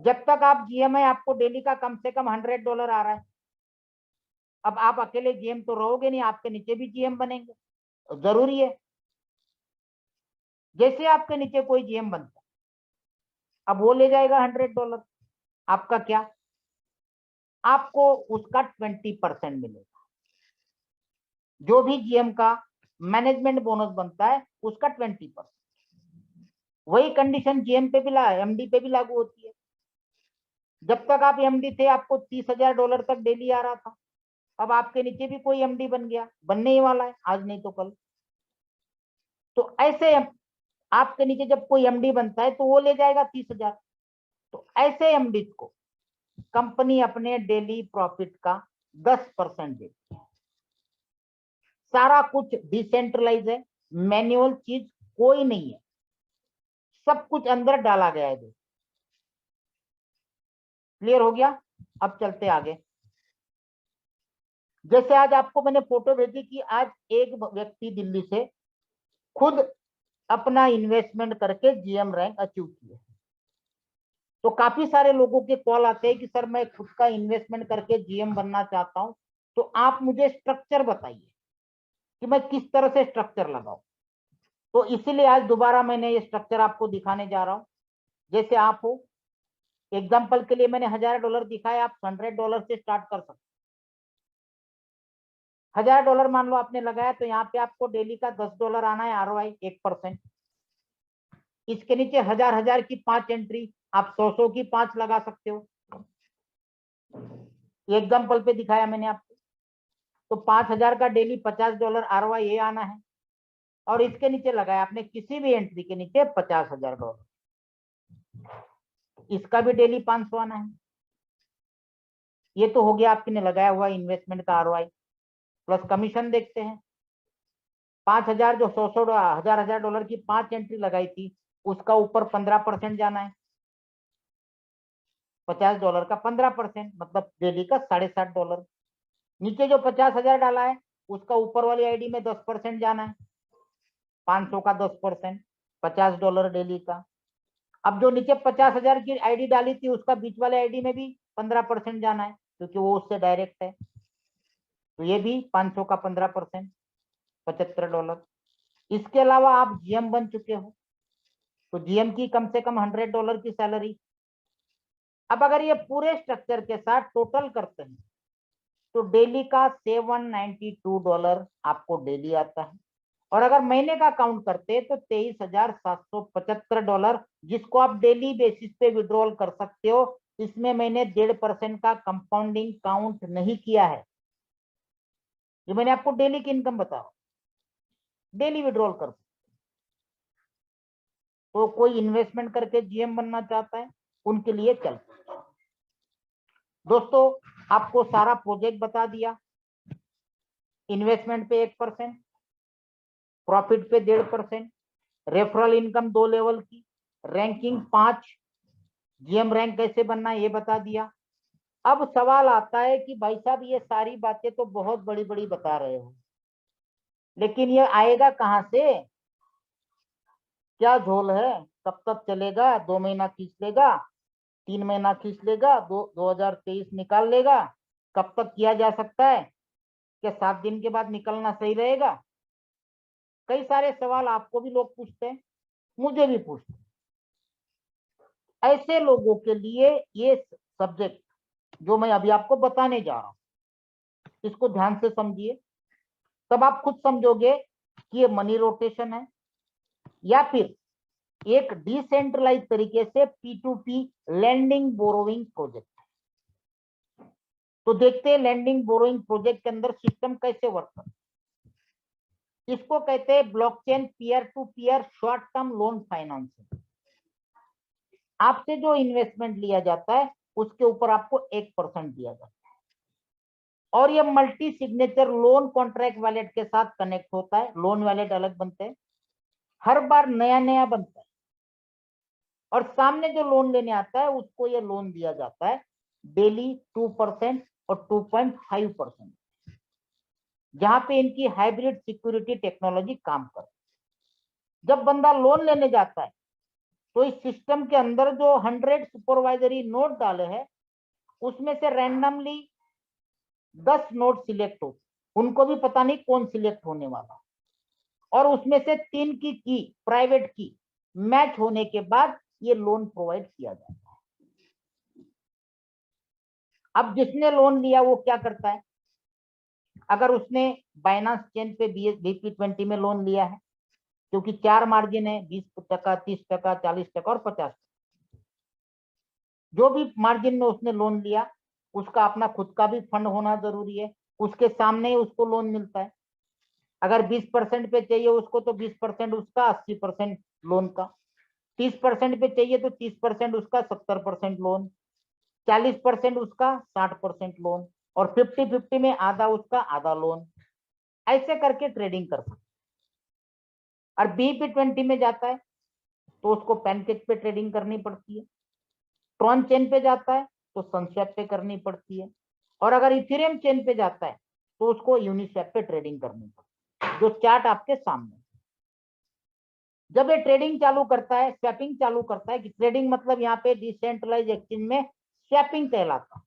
जब तक आप जीएम है आपको डेली का कम से कम $100 आ रहा है। अब आप अकेले जीएम तो रहोगे नहीं, आपके नीचे भी जीएम बनेंगे, तो जरूरी है। जैसे आपके नीचे कोई जीएम बनता है, अब वो ले जाएगा $100, आपका क्या, आपको उसका 20% मिलेगा। जो भी जीएम का मैनेजमेंट बोनस बनता है उसका 20%। वही कंडीशन जीएम पे भी एमडी पे भी लागू होती है। जब तक आप एमडी थे आपको $30,000 तक डेली आ रहा था। अब आपके नीचे भी कोई एमडी बन गया, बनने ही वाला है, आज नहीं तो कल। तो ऐसे आपके नीचे जब कोई एमडी बनता है तो वो ले जाएगा 30,000। तो ऐसे एमडी को कंपनी अपने डेली प्रॉफिट का 10% देती है। सारा कुछ डिसेंट्रलाइज है, मैन्युअल चीज कोई नहीं है, सब कुछ अंदर डाला गया है। क्लियर हो गया? अब चलते आगे। जैसे आज आपको मैंने फोटो भेजी कि आज एक व्यक्ति दिल्ली से खुद अपना इन्वेस्टमेंट करके जीएम रैंक अचीव किए। तो काफी सारे लोगों के कॉल आते हैं कि सर मैं खुद का इन्वेस्टमेंट करके जीएम बनना चाहता हूं, तो आप मुझे स्ट्रक्चर बताइए कि मैं किस तरह से स्ट्रक्चर लगाऊं। तो इसीलिए आज दोबारा मैंने ये स्ट्रक्चर आपको दिखाने जा रहा हूं। जैसे आप हो, एग्जाम्पल के लिए मैंने $1000 दिखाया, आप $100 से स्टार्ट कर सकते। $1000 मान लो आपने लगाया, तो यहाँ पे आपको डेली का $10 आना है, आरओआई 1%। इसके नीचे 1000 की 5 एंट्री, आप 100 की 5 लगा सकते हो। एग्जाम्पल पे दिखाया मैंने आपको। तो 5000 का डेली $50 आरओआई ये आना है। और इसके नीचे लगाया आपने किसी भी एंट्री के नीचे $50,000, इसका भी डेली 500 आना है। ये तो हो गया आपने लगाया हुआ इन्वेस्टमेंट का आरओआई। प्लस कमीशन देखते हैं। 5000 जो 100 हजार डॉलर की 5 एंट्री लगाई थी, उसका ऊपर 15% जाना है। $50 का 15% मतलब डेली का $60.5। नीचे जो 50,000 डाला है उसका ऊपर वाली आईडी में 10% जाना है, 500 का 10%, $50 डेली का। अब जो नीचे 50,000 की आईडी डाली थी उसका बीच वाले आईडी में भी 15% जाना है, क्योंकि वो उससे डायरेक्ट है। तो ये भी 500 का 15%, $75। इसके अलावा आप जीएम बन चुके हो, तो जीएम की कम से कम $100 की सैलरी। अब अगर ये पूरे स्ट्रक्चर के साथ टोटल करते हैं तो डेली का $792 आपको डेली आता है। और अगर महीने का काउंट करते हैं तो $23,775, जिसको आप डेली बेसिस पे विड्रॉल कर सकते हो। इसमें मैंने 1.5% का कंपाउंडिंग काउंट नहीं किया है। ये मैंने आपको डेली की इनकम बताओ, डेली विड्रॉल कर। तो कोई इन्वेस्टमेंट करके जीएम बनना चाहता है उनके लिए चलते हैं। दोस्तों आपको सारा प्रोजेक्ट बता दिया। इन्वेस्टमेंट पे 1%, प्रॉफिट पे 1.5%, रेफरल इनकम 2 लेवल की, रैंकिंग 5, जीएम रैंक कैसे बनना है ये बता दिया। अब सवाल आता है कि भाई साहब ये सारी बातें तो बहुत बड़ी बड़ी बता रहे हो, लेकिन ये आएगा कहां से, क्या झोल है, कब तक चलेगा? 2 महीना खींच लेगा, 3 महीना खींच लेगा, 2023 निकाल लेगा। कब तक किया जा सकता है? क्या 7 दिन के बाद निकलना सही रहेगा? कई सारे सवाल आपको भी लोग पूछते हैं, मुझे भी पूछते हैं। ऐसे लोगों के लिए ये सब्जेक्ट जो मैं अभी आपको बताने जा रहा हूं, इसको ध्यान से समझिए, तब आप खुद समझोगे कि ये मनी रोटेशन है या फिर एक डिसेंट्रलाइज तरीके से P2P लैंडिंग बोरोइंग प्रोजेक्ट है। तो देखते हैं लैंडिंग बोरोइंग प्रोजेक्ट के अंदर सिस्टम कैसे वर्क करता है। इसको कहते हैं blockchain peer to peer short term loan financing. आपसे जो इन्वेस्टमेंट लिया जाता है उसके ऊपर आपको 1% दिया जाता है, और ये multi signature loan contract wallet के साथ कनेक्ट होता है। लोन वैलेट अलग बनते हैं, हर बार नया नया बनता है, और सामने जो लोन लेने आता है उसको ये लोन दिया जाता है डेली 2% और 2.5%, जहां पे इनकी हाइब्रिड सिक्योरिटी टेक्नोलॉजी काम करती है। जब बंदा लोन लेने जाता है तो इस सिस्टम के अंदर जो 100 सुपरवाइजरी नोट डाले हैं उसमें से रैंडमली 10 नोट सिलेक्ट होते, उनको भी पता नहीं कौन सिलेक्ट होने वाला, और उसमें से 3 की प्राइवेट की मैच होने के बाद ये लोन प्रोवाइड किया जाता है। अब जिसने लोन लिया वो क्या करता है? अगर उसने बाइनांस चेन पे BP20 में लोन लिया है, क्योंकि 4 मार्जिन है, 20%, 30%, 40% और 50%, जो भी मार्जिन में उसने लोन लिया उसका अपना खुद का भी फंड होना जरूरी है, उसके सामने ही उसको लोन मिलता है। अगर 20% पे चाहिए उसको तो 20% उसका, 80% लोन का, 30% पे चाहिए तो 30% उसका, 70% लोन, 40% उसका, 60% लोन, और 50-50 में आधा उसका आधा लोन। ऐसे करके ट्रेडिंग कर सकते। और BP20 में जाता है तो उसको पैनकेक पे ट्रेडिंग करनी पड़ती है, ट्रॉन चेन पे जाता है तो सनस्वैप पे करनी पड़ती है, और अगर इथेरियम चेन पे जाता है तो उसको यूनिस्वैप पे ट्रेडिंग करनी पड़ती है, जो चार्ट आपके सामने। जब ये ट्रेडिंग चालू करता है, स्वैपिंग चालू करता है, कि ट्रेडिंग मतलब यहाँ पे डिसेंट्रलाइज एक्सचेंज में स्वैपिंग कहलाता है।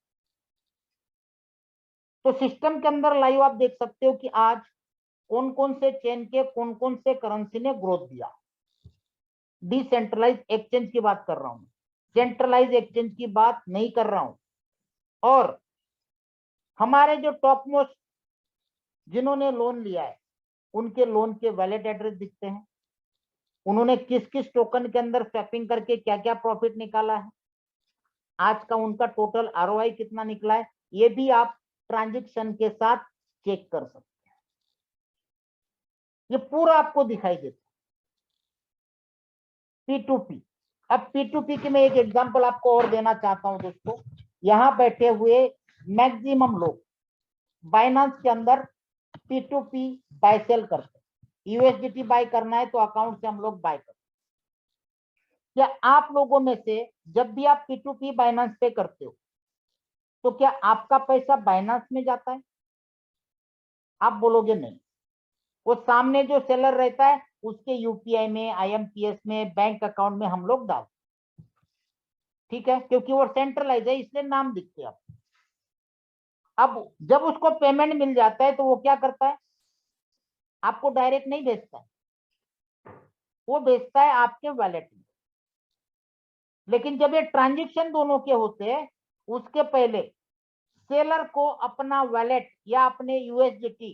तो सिस्टम के अंदर लाइव आप देख सकते हो कि आज कौन कौन से चेन के कौन कौन से करेंसी ने ग्रोथ दिया। डिसेंट्रलाइज एक्सचेंज की बात कर रहा हूं, सेंट्रलाइज एक्सचेंज की बात नहीं कर रहा हूं। और हमारे जो टॉप मोस्ट जिन्होंने लोन लिया है उनके लोन के वैलेट एड्रेस दिखते हैं, उन्होंने किस किस टोकन के अंदर स्वैपिंग करके क्या क्या प्रॉफिट निकाला है, आज का उनका टोटल ROI कितना निकला है, ये भी आप ट्रांजैक्शन के साथ चेक कर सकते हैं। ये पूरा आपको दिखाई देता है P2P। अब P2P की मैं एक एग्जांपल आपको और देना चाहता हूं दोस्तों। यहां बैठे हुए मैक्सिमम लोग बाइनांस के अंदर P2P बाय सेल करते हैं। USDT बाय करना है तो अकाउंट से हम लोग बाय करते हैं। क्या आप लोगों में से जब भी आप P2P बाइनांस पे करते हो तो क्या आपका पैसा बाइनांस में जाता है? आप बोलोगे नहीं, वो सामने जो सेलर रहता है उसके UPI में, IMPS में, बैंक अकाउंट में हम लोग डालते, ठीक है, क्योंकि वो सेंट्रलाइज है इसलिए नाम दिखते हैं। अब जब उसको पेमेंट मिल जाता है तो वो क्या करता है? आपको डायरेक्ट नहीं भेजता है, वो भेजता है आपके वैलेट में। लेकिन जब ये ट्रांजैक्शन दोनों के होते हैं उसके पहले सेलर को अपना वैलेट या अपने USDT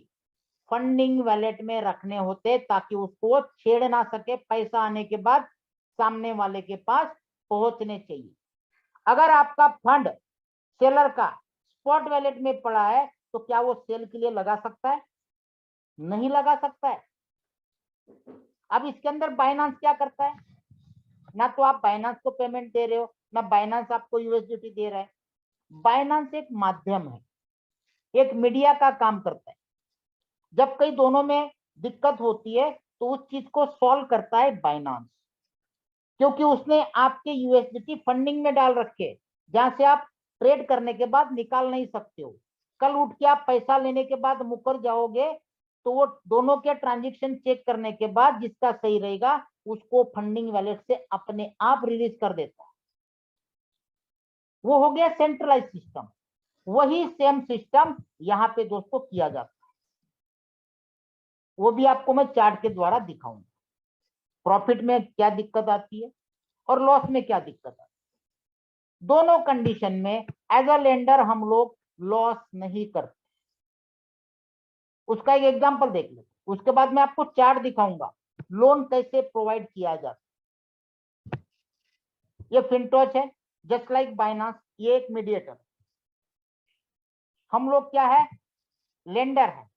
फंडिंग वैलेट में रखने होते ताकि उसको वो छेड़ ना सके, पैसा आने के बाद सामने वाले के पास पहुंचने चाहिए। अगर आपका फंड सेलर का स्पॉट वैलेट में पड़ा है तो क्या वो सेल के लिए लगा सकता है? नहीं लगा सकता है। अब इसके अंदर बाइनांस क्या करता है? ना तो आप बाइनांस को पेमेंट दे रहे हो, ना बाइनांस आपको USDT दे रहा है। बाइनांस एक माध्यम है, एक मीडिया का काम करता है। जब कई दोनों में दिक्कत होती है तो उस चीज को सॉल्व करता है बाइनांस, क्योंकि उसने आपके USDT फंडिंग में डाल रखे, जहां से आप ट्रेड करने के बाद निकाल नहीं सकते हो। कल उठ के आप पैसा लेने के बाद मुकर जाओगे तो वो दोनों के ट्रांजैक्शन चेक करने के बाद जिसका सही रहेगा उसको फंडिंग वैलेट से अपने आप रिलीज कर देता है। वो हो गया सेंट्रलाइज सिस्टम। वही सेम सिस्टम यहाँ पे दोस्तों किया जाता है, वो भी आपको मैं चार्ट के द्वारा दिखाऊंगा। प्रॉफिट में क्या दिक्कत आती है और लॉस में क्या दिक्कत आती है। दोनों कंडीशन में एज अ लेंडर हम लोग लॉस नहीं करते। उसका एक एग्जांपल देख लेते, उसके बाद मैं आपको चार्ट दिखाऊंगा लोन कैसे प्रोवाइड किया जाता है। ये फिनटोच है, जस्ट लाइक बाइनांस, ये एक मीडिएटर। हम लोग क्या है, लेंडर है,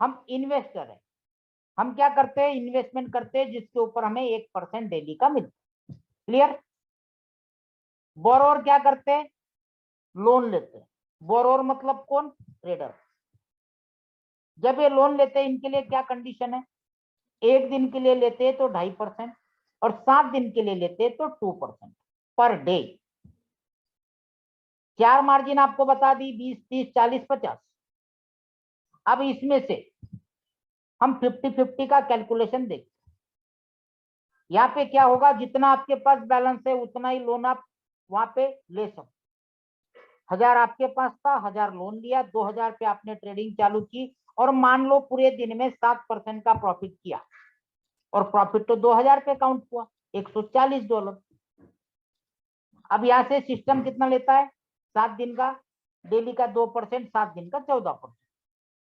हम इन्वेस्टर है। हम क्या करते हैं, इन्वेस्टमेंट करते हैं जिसके ऊपर हमें 1% डेली का मिलता है। क्लियर। बोरोवर क्या करते हैं, लोन लेते हैं। बोरोवर मतलब कौन, ट्रेडर। जब ये लोन लेते हैं इनके लिए क्या कंडीशन है, 1 दिन के लिए लेते हैं तो 2.5% और 7 दिन के लिए लेते हैं तो 2% पर डे। 4 मार्जिन आपको बता दी, 20, 30, 40, 50। अब इसमें से हम 50-50 का कैलकुलेशन देखते हैं। यहाँ पे क्या होगा, जितना आपके पास बैलेंस है उतना ही लोन आप वहां पे ले सकते। 1000 आपके पास था, 1000 लोन लिया, 2000 पे आपने ट्रेडिंग चालू की और मान लो पूरे दिन में 7% का प्रॉफिट किया और प्रॉफिट तो 2000 पे काउंट हुआ, $140। अब यहाँ से सिस्टम कितना लेता है, 7 दिन का, डेली का 2%, 7 दिन का 14%।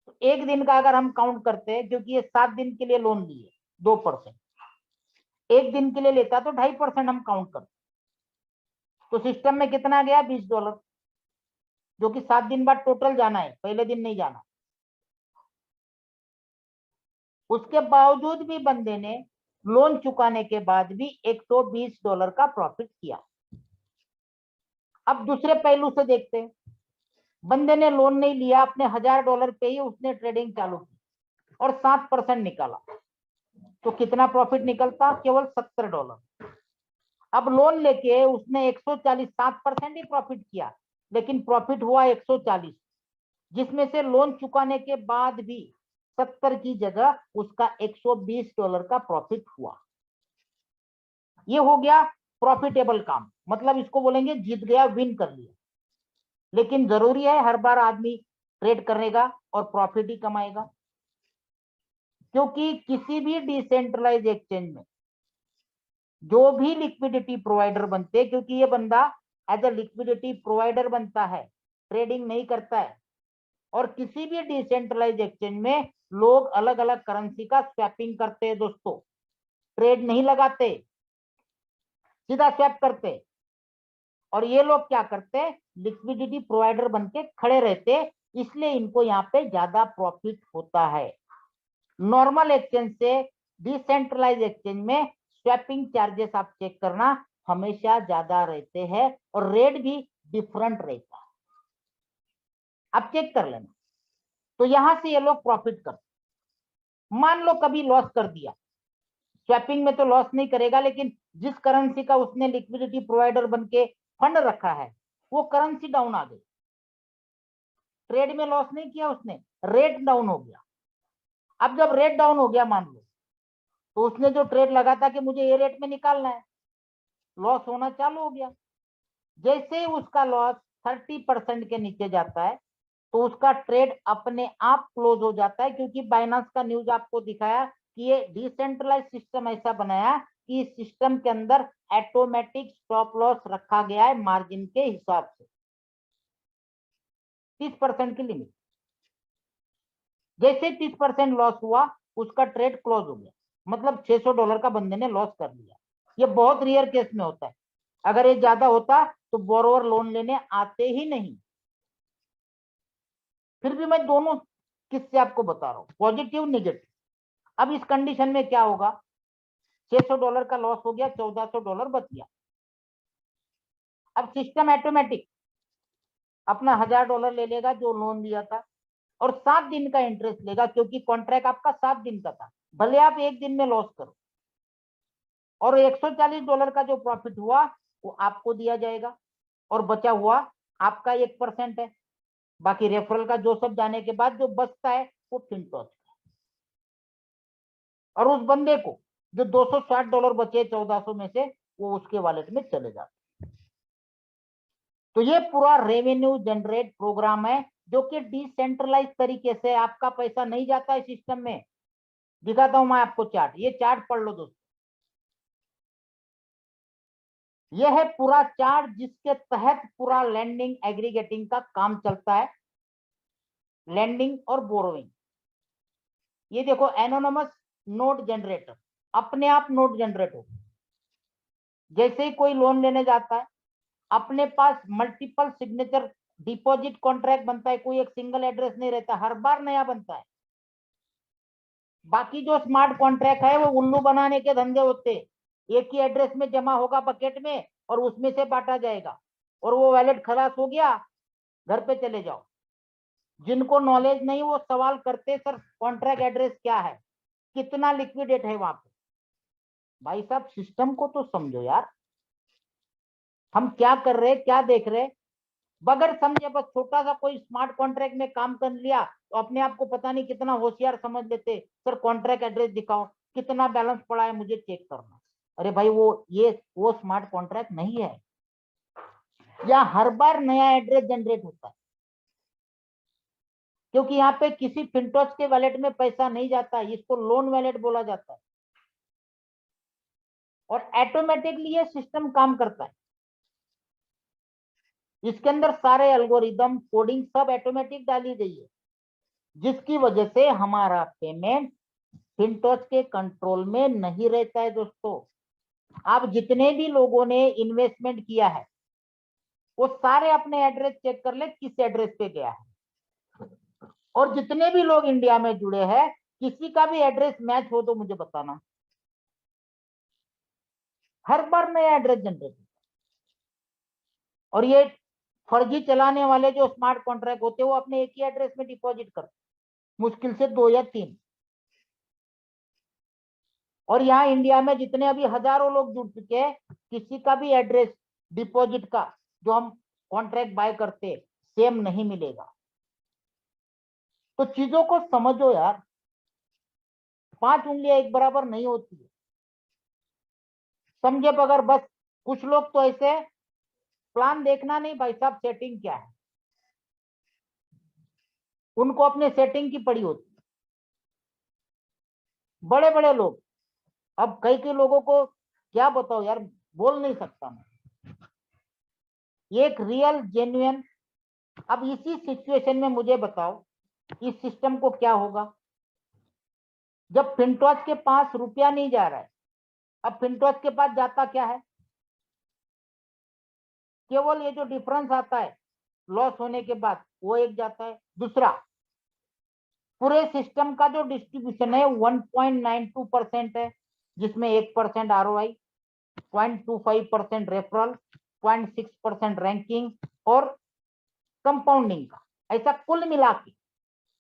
तो 1 दिन का अगर हम काउंट करते हैं, क्योंकि ये 7 दिन के लिए लोन लिए 2%, 1 दिन के लिए लेता तो 2.5% हम काउंट करते, तो सिस्टम में कितना गया, $20, जो कि 7 दिन बाद टोटल जाना है, पहले दिन नहीं जाना। उसके बावजूद भी बंदे ने लोन चुकाने के बाद भी $120 का प्रॉफिट किया। अब दूसरे पहलू से देखते हैं, बंदे ने लोन नहीं लिया, अपने $1000 पे ही उसने ट्रेडिंग चालू की और 7% निकाला, तो कितना प्रॉफिट निकलता, केवल $70। अब लोन लेके उसने 140, 7% ही प्रॉफिट किया, लेकिन प्रॉफिट हुआ 140, जिसमें से लोन चुकाने के बाद भी 70 की जगह उसका $120 का प्रॉफिट हुआ। ये हो गया प्रॉफिटेबल काम, मतलब इसको बोलेंगे जीत गया, विन कर लिया। लेकिन जरूरी है हर बार आदमी ट्रेड करेगा और प्रॉफिट ही कमाएगा, क्योंकि किसी भी डिसेंट्रलाइज एक्सचेंज में जो भी लिक्विडिटी प्रोवाइडर बनते हैं, क्योंकि ये बंदा एज अ लिक्विडिटी प्रोवाइडर बनता है, ट्रेडिंग नहीं करता है। और किसी भी डिसेंट्रलाइज एक्सचेंज में लोग अलग अलग करेंसी का स्वैपिंग करते हैं दोस्तों, ट्रेड नहीं लगाते, सीधा स्वैप करते। और ये लोग क्या करते, लिक्विडिटी प्रोवाइडर बनके खड़े रहते, इसलिए इनको यहाँ पे ज्यादा प्रॉफिट होता है। नॉर्मल एक्सचेंज से डिसेंट्रलाइज एक्सचेंज में स्वैपिंग चार्जेस आप चेक करना हमेशा ज्यादा रहते हैं और रेट भी डिफरेंट रहता है, आप चेक कर लेना। तो यहां से ये लोग प्रॉफिट करते। मान लो कभी लॉस कर दिया, स्वैपिंग में तो लॉस नहीं करेगा, लेकिन जिस करेंसी का उसने लिक्विडिटी प्रोवाइडर बनके फंड रखा है वो करेंसी डाउन आ गई, ट्रेड में लॉस नहीं किया उसने, रेट डाउन हो गया। अब जब रेट डाउन हो गया मान लो, तो उसने जो ट्रेड लगा था कि मुझे ये रेट में निकालना है, लॉस होना चालू हो गया। जैसे ही उसका लॉस 30% के नीचे जाता है तो उसका ट्रेड अपने आप क्लोज हो जाता है, क्योंकि बाइनांस का न्यूज आपको दिखाया कि ये डिसेंट्रलाइज सिस्टम ऐसा बनाया कि इस सिस्टम के अंदर ऑटोमेटिक स्टॉप लॉस रखा गया है मार्जिन के हिसाब से, 30% की लिमिट। जैसे 30% लॉस हुआ उसका ट्रेड क्लोज हो गया, मतलब $600 का बंदे ने लॉस कर लिया। ये बहुत रेयर केस में होता है, अगर ये ज्यादा होता तो बोरोवर लोन लेने आते ही नहीं। फिर भी मैं दोनों किससे आपको बता रहा हूं, पॉजिटिव नेगेटिव। अब इस कंडीशन में क्या होगा, $600 का लॉस हो गया, $1400 बच गया। अब सिस्टम ऑटोमेटिक अपना $1000 ले लेगा जो लोन लिया था और 7 दिन का इंटरेस्ट लेगा, क्योंकि कॉन्ट्रैक्ट आपका 7 दिन का था, भले आप 1 दिन में लॉस करो। और $140 का जो प्रॉफिट हुआ वो आपको दिया जाएगा और बचा हुआ आपका 1% है। बाकी रेफरल का जो सब जाने के बाद जो बचता है वो फिनटोच का। और उस बंदे को जो $260 बचे 1400 में से, वो उसके वॉलेट में चले जाते। तो ये पूरा रेवेन्यू जनरेट प्रोग्राम है जो कि डिसेंट्रलाइज तरीके से, आपका पैसा नहीं जाता है सिस्टम में। दिखाता हूं मैं आपको चार्ट, ये चार्ट पढ़ लो दोस्तों। यह है पूरा चार्ट जिसके तहत पूरा लैंडिंग एग्रीगेटिंग का काम चलता है, लैंडिंग और बोरोइंग। ये देखो एनोनमस नोट जनरेटर, अपने आप नोट जनरेट हो। जैसे ही कोई लोन लेने जाता है, अपने पास मल्टीपल सिग्नेचर डिपॉजिट कॉन्ट्रैक्ट बनता है, कोई एक सिंगल एड्रेस नहीं रहता, हर बार नया बनता है। बाकी जो स्मार्ट कॉन्ट्रैक्ट है वो उल्लू बनाने के धंधे होते हैं, एक ही एड्रेस में जमा होगा बकेट में और उसमें से बांटा जाएगा, और वो वैलेट खलास हो गया, घर पे चले जाओ। जिनको नॉलेज नहीं वो सवाल करते, सर कॉन्ट्रैक्ट एड्रेस क्या है, कितना लिक्विडेट है वहां पे। भाई साहब सिस्टम को तो समझो यार, हम क्या कर रहे क्या देख रहे। बगैर समझे बस छोटा सा कोई स्मार्ट कॉन्ट्रैक्ट में काम कर लिया तो अपने आप को पता नहीं कितना होशियार समझ लेते, सर कॉन्ट्रैक्ट एड्रेस दिखाओ, कितना बैलेंस पड़ा है मुझे चेक करना। अरे भाई वो स्मार्ट कॉन्ट्रैक्ट नहीं है, या हर बार नया एड्रेस जनरेट होता है, क्योंकि यहाँ पे किसी फिनटॉच के वैलेट में पैसा नहीं जाता है, इसको लोन वैलेट बोला जाता है, और ऑटोमेटिकली ये सिस्टम काम करता है। इसके अंदर सारे एल्गोरिदम कोडिंग सब ऑटोमेटिक डाली गई है, जिसकी वजह से हमारा पेमेंट फिनटॉच के कंट्रोल में नहीं रहता है दोस्तों। आप जितने भी लोगों ने इन्वेस्टमेंट किया है वो सारे अपने एड्रेस चेक कर ले किस एड्रेस पे गया है, और जितने भी लोग इंडिया में जुड़े हैं किसी का भी एड्रेस मैच हो तो मुझे बताना। हर बार नया एड्रेस जनरेट, और ये फर्जी चलाने वाले जो स्मार्ट कॉन्ट्रैक्ट होते हैं वो अपने एक ही एड्रेस में डिपॉजिट करते, मुश्किल से 2 या 3। और यहाँ इंडिया में जितने अभी हजारों लोग जुड़ चुके हैं, किसी का भी एड्रेस डिपॉजिट का जो हम कॉन्ट्रैक्ट बाय करते सेम नहीं मिलेगा। तो चीजों को समझो यार, 5 उंगलियां एक बराबर नहीं होती है। समझे बगैर बस कुछ लोग तो ऐसे प्लान देखना नहीं भाई साहब सेटिंग क्या है, उनको अपने सेटिंग की पड़ी होती है। बड़े बड़े लोग, अब कई कई लोगों को क्या बताओ यार, बोल नहीं सकता मैं। एक रियल जेन्युइन, अब इसी सिचुएशन में मुझे बताओ इस सिस्टम को क्या होगा जब फिनटॉच के पास रुपया नहीं जा रहा है। अब फिनटॉच के पास जाता क्या है, केवल ये जो डिफरेंस आता है लॉस होने के बाद वो एक जाता है। दूसरा, पूरे सिस्टम का जो डिस्ट्रीब्यूशन है 1.92% है, जिसमें 1% ROI, 0.25% रेफरल, 0.6% रैंकिंग और कंपाउंडिंग का, ऐसा कुल मिला के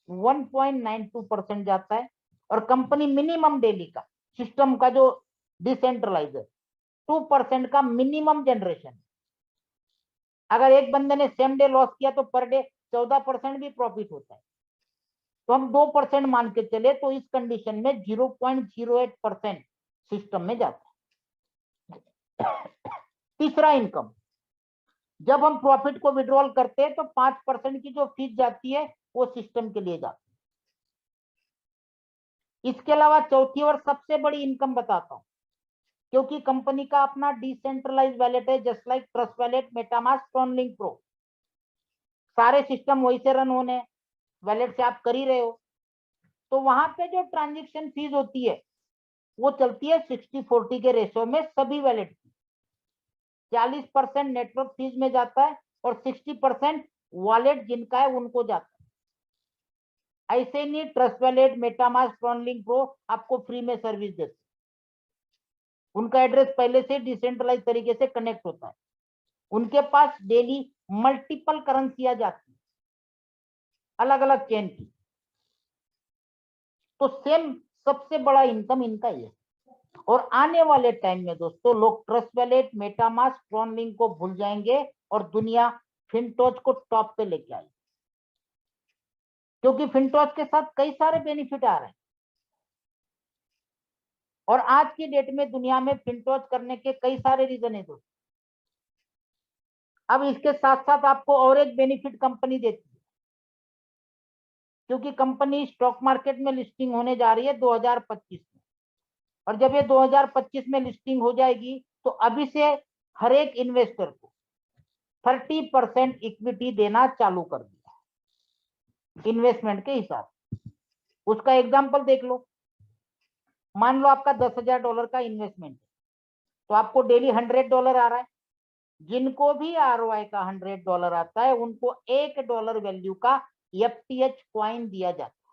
1.92% जाता है। और कंपनी मिनिमम डेली का, सिस्टम का जो डिसेंट्रलाइजर 2% का मिनिमम जनरेशन। अगर एक बंदे ने सेम डे लॉस किया तो पर डे 14% भी प्रॉफिट होता है, तो हम 2% मान के चले तो इस कंडीशन में 0.08% सिस्टम में जाता है। तीसरा, इनकम, जब हम प्रॉफिट को विड्रॉल करते हैं तो 5% की जो फीस जाती है वो सिस्टम के लिए जाती है। इसके अलावा चौथी और सबसे बड़ी इनकम बताता हूं, क्योंकि कंपनी का अपना डिसेंट्रलाइज वैलेट है, just like Trust Wallet, MetaMask, TronLink pro, सारे सिस्टम वही से रन होने, वैलेट से आप कर ही रहे हो। तो वहां पे जो ट्रांजेक्शन फीस होती है वो चलती है 60-40 के रेशो में सभी वैलेट की। 40% नेटवर्क फीस में जाता है और 60% वॉलेट जिनका है उनको जाता है। ऐसे नहीं trust Wallet, MetaMask, TronLink pro आपको फ्री में सर्विस देते, उनका एड्रेस पहले से डिसेंट्रलाइज तरीके से कनेक्ट होता है, उनके पास डेली मल्टीपल करेंसियां जाती है अलग अलग चेन की। तो सेम सबसे बड़ा इनकम इनका ही है। और आने वाले टाइम में दोस्तों लोग ट्रस्ट वैलेट, मेटामास्क, ट्रॉनलिंक को भूल जाएंगे और दुनिया फिनटॉच को टॉप पे लेके आई, क्योंकि फिनटॉच के साथ कई सारे बेनिफिट आ रहे हैं। और आज की डेट में दुनिया में फिनटॉच करने के कई सारे रीजन है दोस्तों। अब इसके साथ साथ आपको और एक बेनिफिट कंपनी देती है, क्योंकि कंपनी स्टॉक मार्केट में लिस्टिंग होने जा रही है 2025 में, और जब ये 2025 में लिस्टिंग हो जाएगी तो अभी से हर एक इन्वेस्टर को 30% इक्विटी देना चालू कर दिया इन्वेस्टमेंट के हिसाब से। उसका एग्जांपल देख लो, मान लो आपका $10,000 का इन्वेस्टमेंट है, तो आपको डेली $100 आ रहा है। जिनको भी ROI का $100 आता है उनको $1 वैल्यू का FTH कॉइन दिया जाता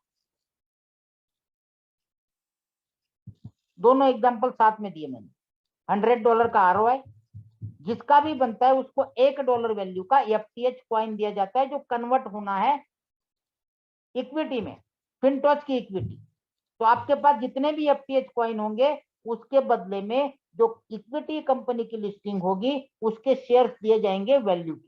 है। दोनों एग्जांपल साथ में दिए मैंने। $100 का ROI जिसका भी बनता है उसको $1 वैल्यू का FTH कॉइन दिया जाता है, जो कन्वर्ट होना है इक्विटी में, फिनटॉच की इक्विटी। तो आपके पास जितने भी FTH कॉइन होंगे उसके बदले में जो इक्विटी कंपनी की लिस्टिंग होगी उसके शेयर्स दिए जाएंगे वैल्यू के।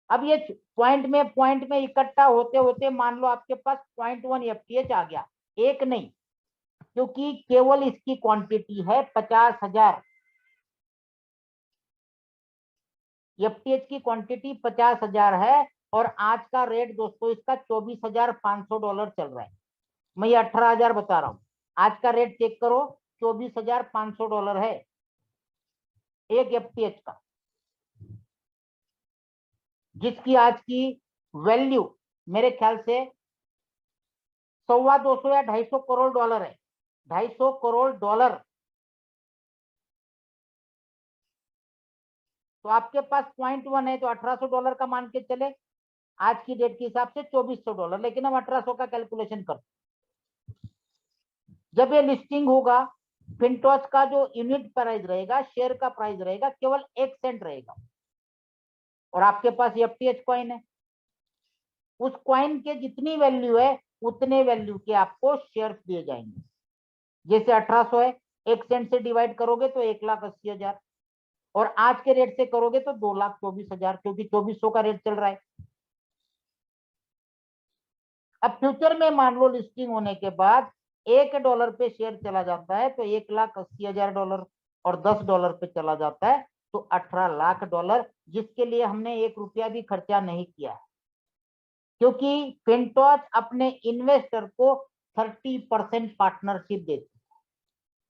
अब ये पॉइंट में इकट्ठा होते होते मान लो आपके पास 0.1 FTH आ गया, एक नहीं, क्योंकि केवल इसकी क्वांटिटी है 50,000। FTH की क्वांटिटी 50,000 है और आज का रेट दोस्तों इसका $24,500 चल रहा है। मैं ये 18,000 बता रहा हूं, आज का रेट चेक करो, $24,500 है एक FTH का, जिसकी आज की वैल्यू मेरे ख्याल से $250 या $250 करोड़ है, $250 करोड़। तो आपके पास 0.1 है तो $1,800 का मान के चले, आज की डेट के हिसाब से $2,400, लेकिन हम 1800 का कैलकुलेशन करते। जब ये लिस्टिंग होगा, फिनटॉच का जो यूनिट प्राइस रहेगा, शेयर का प्राइस रहेगा केवल 1 सेंट रहेगा, और आपके पास FTH कॉइन है। उस कॉइन के जितनी वैल्यू है उतने वैल्यू के आपको शेयर्स दिए जाएंगे। जैसे 1800 है, 1 सेंट से डिवाइड करोगे तो 1,80,000, और आज के रेट से करोगे तो 2,24,000, क्योंकि 2400 का रेट चल रहा है। अब फ्यूचर में मान लो लिस्टिंग होने के बाद $1 पे शेयर चला जाता है तो $1,80,000, और $10 पे चला जाता है तो $18,00,000, जिसके लिए हमने ₹1 भी खर्चा नहीं किया है, क्योंकि फिनटॉच अपने इन्वेस्टर को 30% पार्टनरशिप देती है।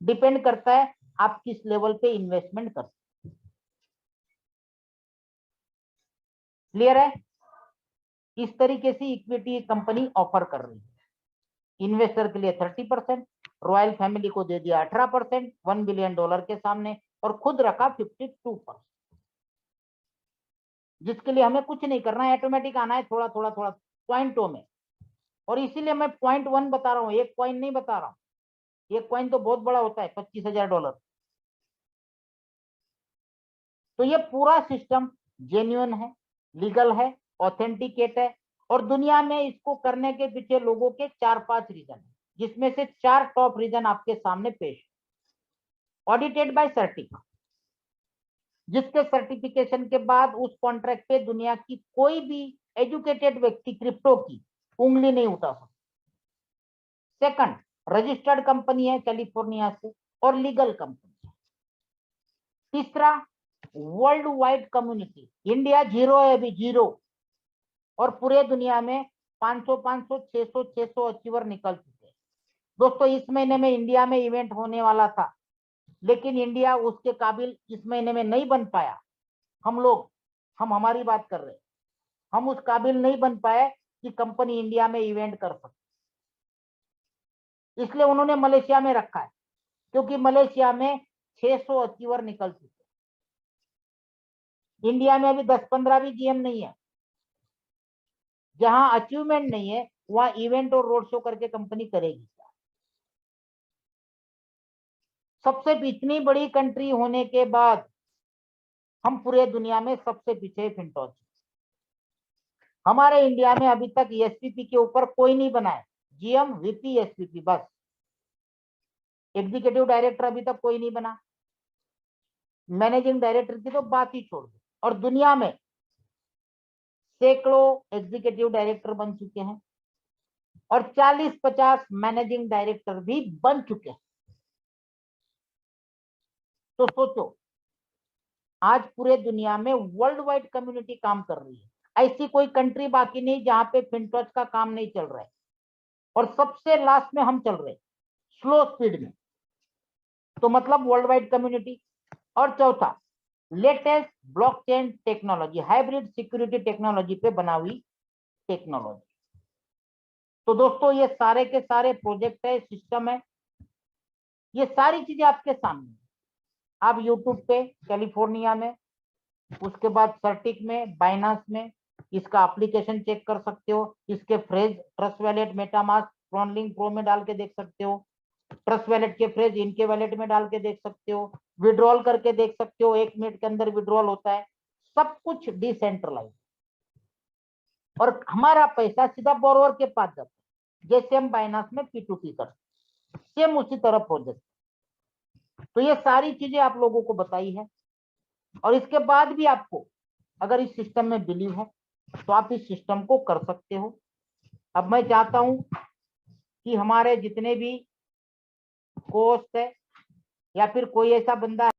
डिपेंड करता है आप किस लेवल पे इन्वेस्टमेंट करते हैं। क्लियर है? इस तरीके से इक्विटी कंपनी ऑफर कर रही है। इन्वेस्टर के लिए 30%, रॉयल फैमिली को दे दिया 18%, $1 बिलियन के सामने, और खुद रखा 52%, जिसके लिए हमें कुछ नहीं करना है, ऑटोमेटिक आना है थोड़ा थोड़ा थोड़ा पॉइंटों में। और इसीलिए मैं 0.1 बता रहा हूँ, एक कॉइन नहीं बता रहा हूँ। एक कॉइन तो बहुत बड़ा होता है, $25,000। तो ये पूरा सिस्टम जेन्युइन है, लीगल है, ऑथेंटिकेट है, और दुनिया में इसको करने के पीछे लोगों के 4-5 रीजन है, जिसमें से 4 टॉप रीजन आपके सामने पेश। ऑडिटेड बाय सर्टिक, जिसके सर्टिफिकेशन के बाद उस कॉन्ट्रैक्ट पे दुनिया की कोई भी एजुकेटेड व्यक्ति क्रिप्टो की उंगली नहीं उठा सकता। सेकंड, रजिस्टर्ड कंपनी है कैलिफोर्निया से और लीगल कंपनी है। तीसरा, वर्ल्ड वाइड कम्युनिटी, इंडिया 0 है अभी, 0, और पूरे दुनिया में 500 500 600 600 अचीवर निकल चुके हैं। दोस्तों इस महीने में इंडिया में इवेंट होने वाला था, लेकिन इंडिया उसके काबिल इस महीने में नहीं बन पाया। हम हमारी बात कर रहे हैं, हम उस काबिल नहीं बन पाए कि कंपनी इंडिया में इवेंट कर सके, इसलिए उन्होंने मलेशिया में रखा है, क्योंकि मलेशिया में 600 अचीवर निकल चुके। इंडिया में अभी 10-15 भी GM नहीं है। जहां अचीवमेंट नहीं है वहां इवेंट और रोड शो करके कंपनी करेगी। सबसे इतनी बड़ी कंट्री होने के बाद हम पूरे दुनिया में सबसे पीछे फिनटॉच। हमारे इंडिया में अभी तक SPP के ऊपर कोई नहीं बना है, GM VP SPP बस, एग्जीक्यूटिव डायरेक्टर अभी तक कोई नहीं बना, मैनेजिंग डायरेक्टर की तो बात ही छोड़ दो। और दुनिया में सैकड़ों एग्जीक्यूटिव डायरेक्टर बन चुके हैं, और 40-50 मैनेजिंग डायरेक्टर भी बन चुके हैं। तो सोचो, आज पूरे दुनिया में वर्ल्ड वाइड कम्युनिटी काम कर रही है। ऐसी कोई कंट्री बाकी नहीं जहां पे फिनटॉच का काम नहीं चल रहा है, और सबसे लास्ट में हम चल रहे हैं स्लो स्पीड में। तो मतलब वर्ल्ड वाइड कम्युनिटी। और चौथा, latest blockchain technology, hybrid security technology पे बना हुई टेक्नोलॉजी। तो दोस्तों ये सारे के सारे प्रोजेक्ट है, सिस्टम है, ये सारी चीजें आपके सामने। आप यूट्यूब पे कैलिफोर्निया में, उसके बाद सर्टिक में, बाइनांस में इसका एप्लीकेशन चेक कर सकते हो। इसके phrase Trust Wallet, MetaMask, TronLink pro में डाल के देख सकते हो। ट्रस्ट वैलेट के फ्रेज इनके वैलेट में डाल के देख सकते हो। विड्रॉल करके देख सकते हो, 1 मिनट के अंदर विड्रॉल होता है। सब कुछ डिसेंट्रलाइज, और हमारा पैसा सीधा बोरोवर के पास जाता है, जैसे हम बाइनांस में P2P कर, सेम उसी तरह प्रोजेक्ट। तो ये सारी चीजें आप लोगों को बताई है, और इसके बाद भी आपको अगर इस सिस्टम में बिलीव है तो आप इस सिस्टम को कर सकते हो। अब मैं चाहता हूं कि हमारे जितने भी कोर्स है, या फिर कोई ऐसा बंदा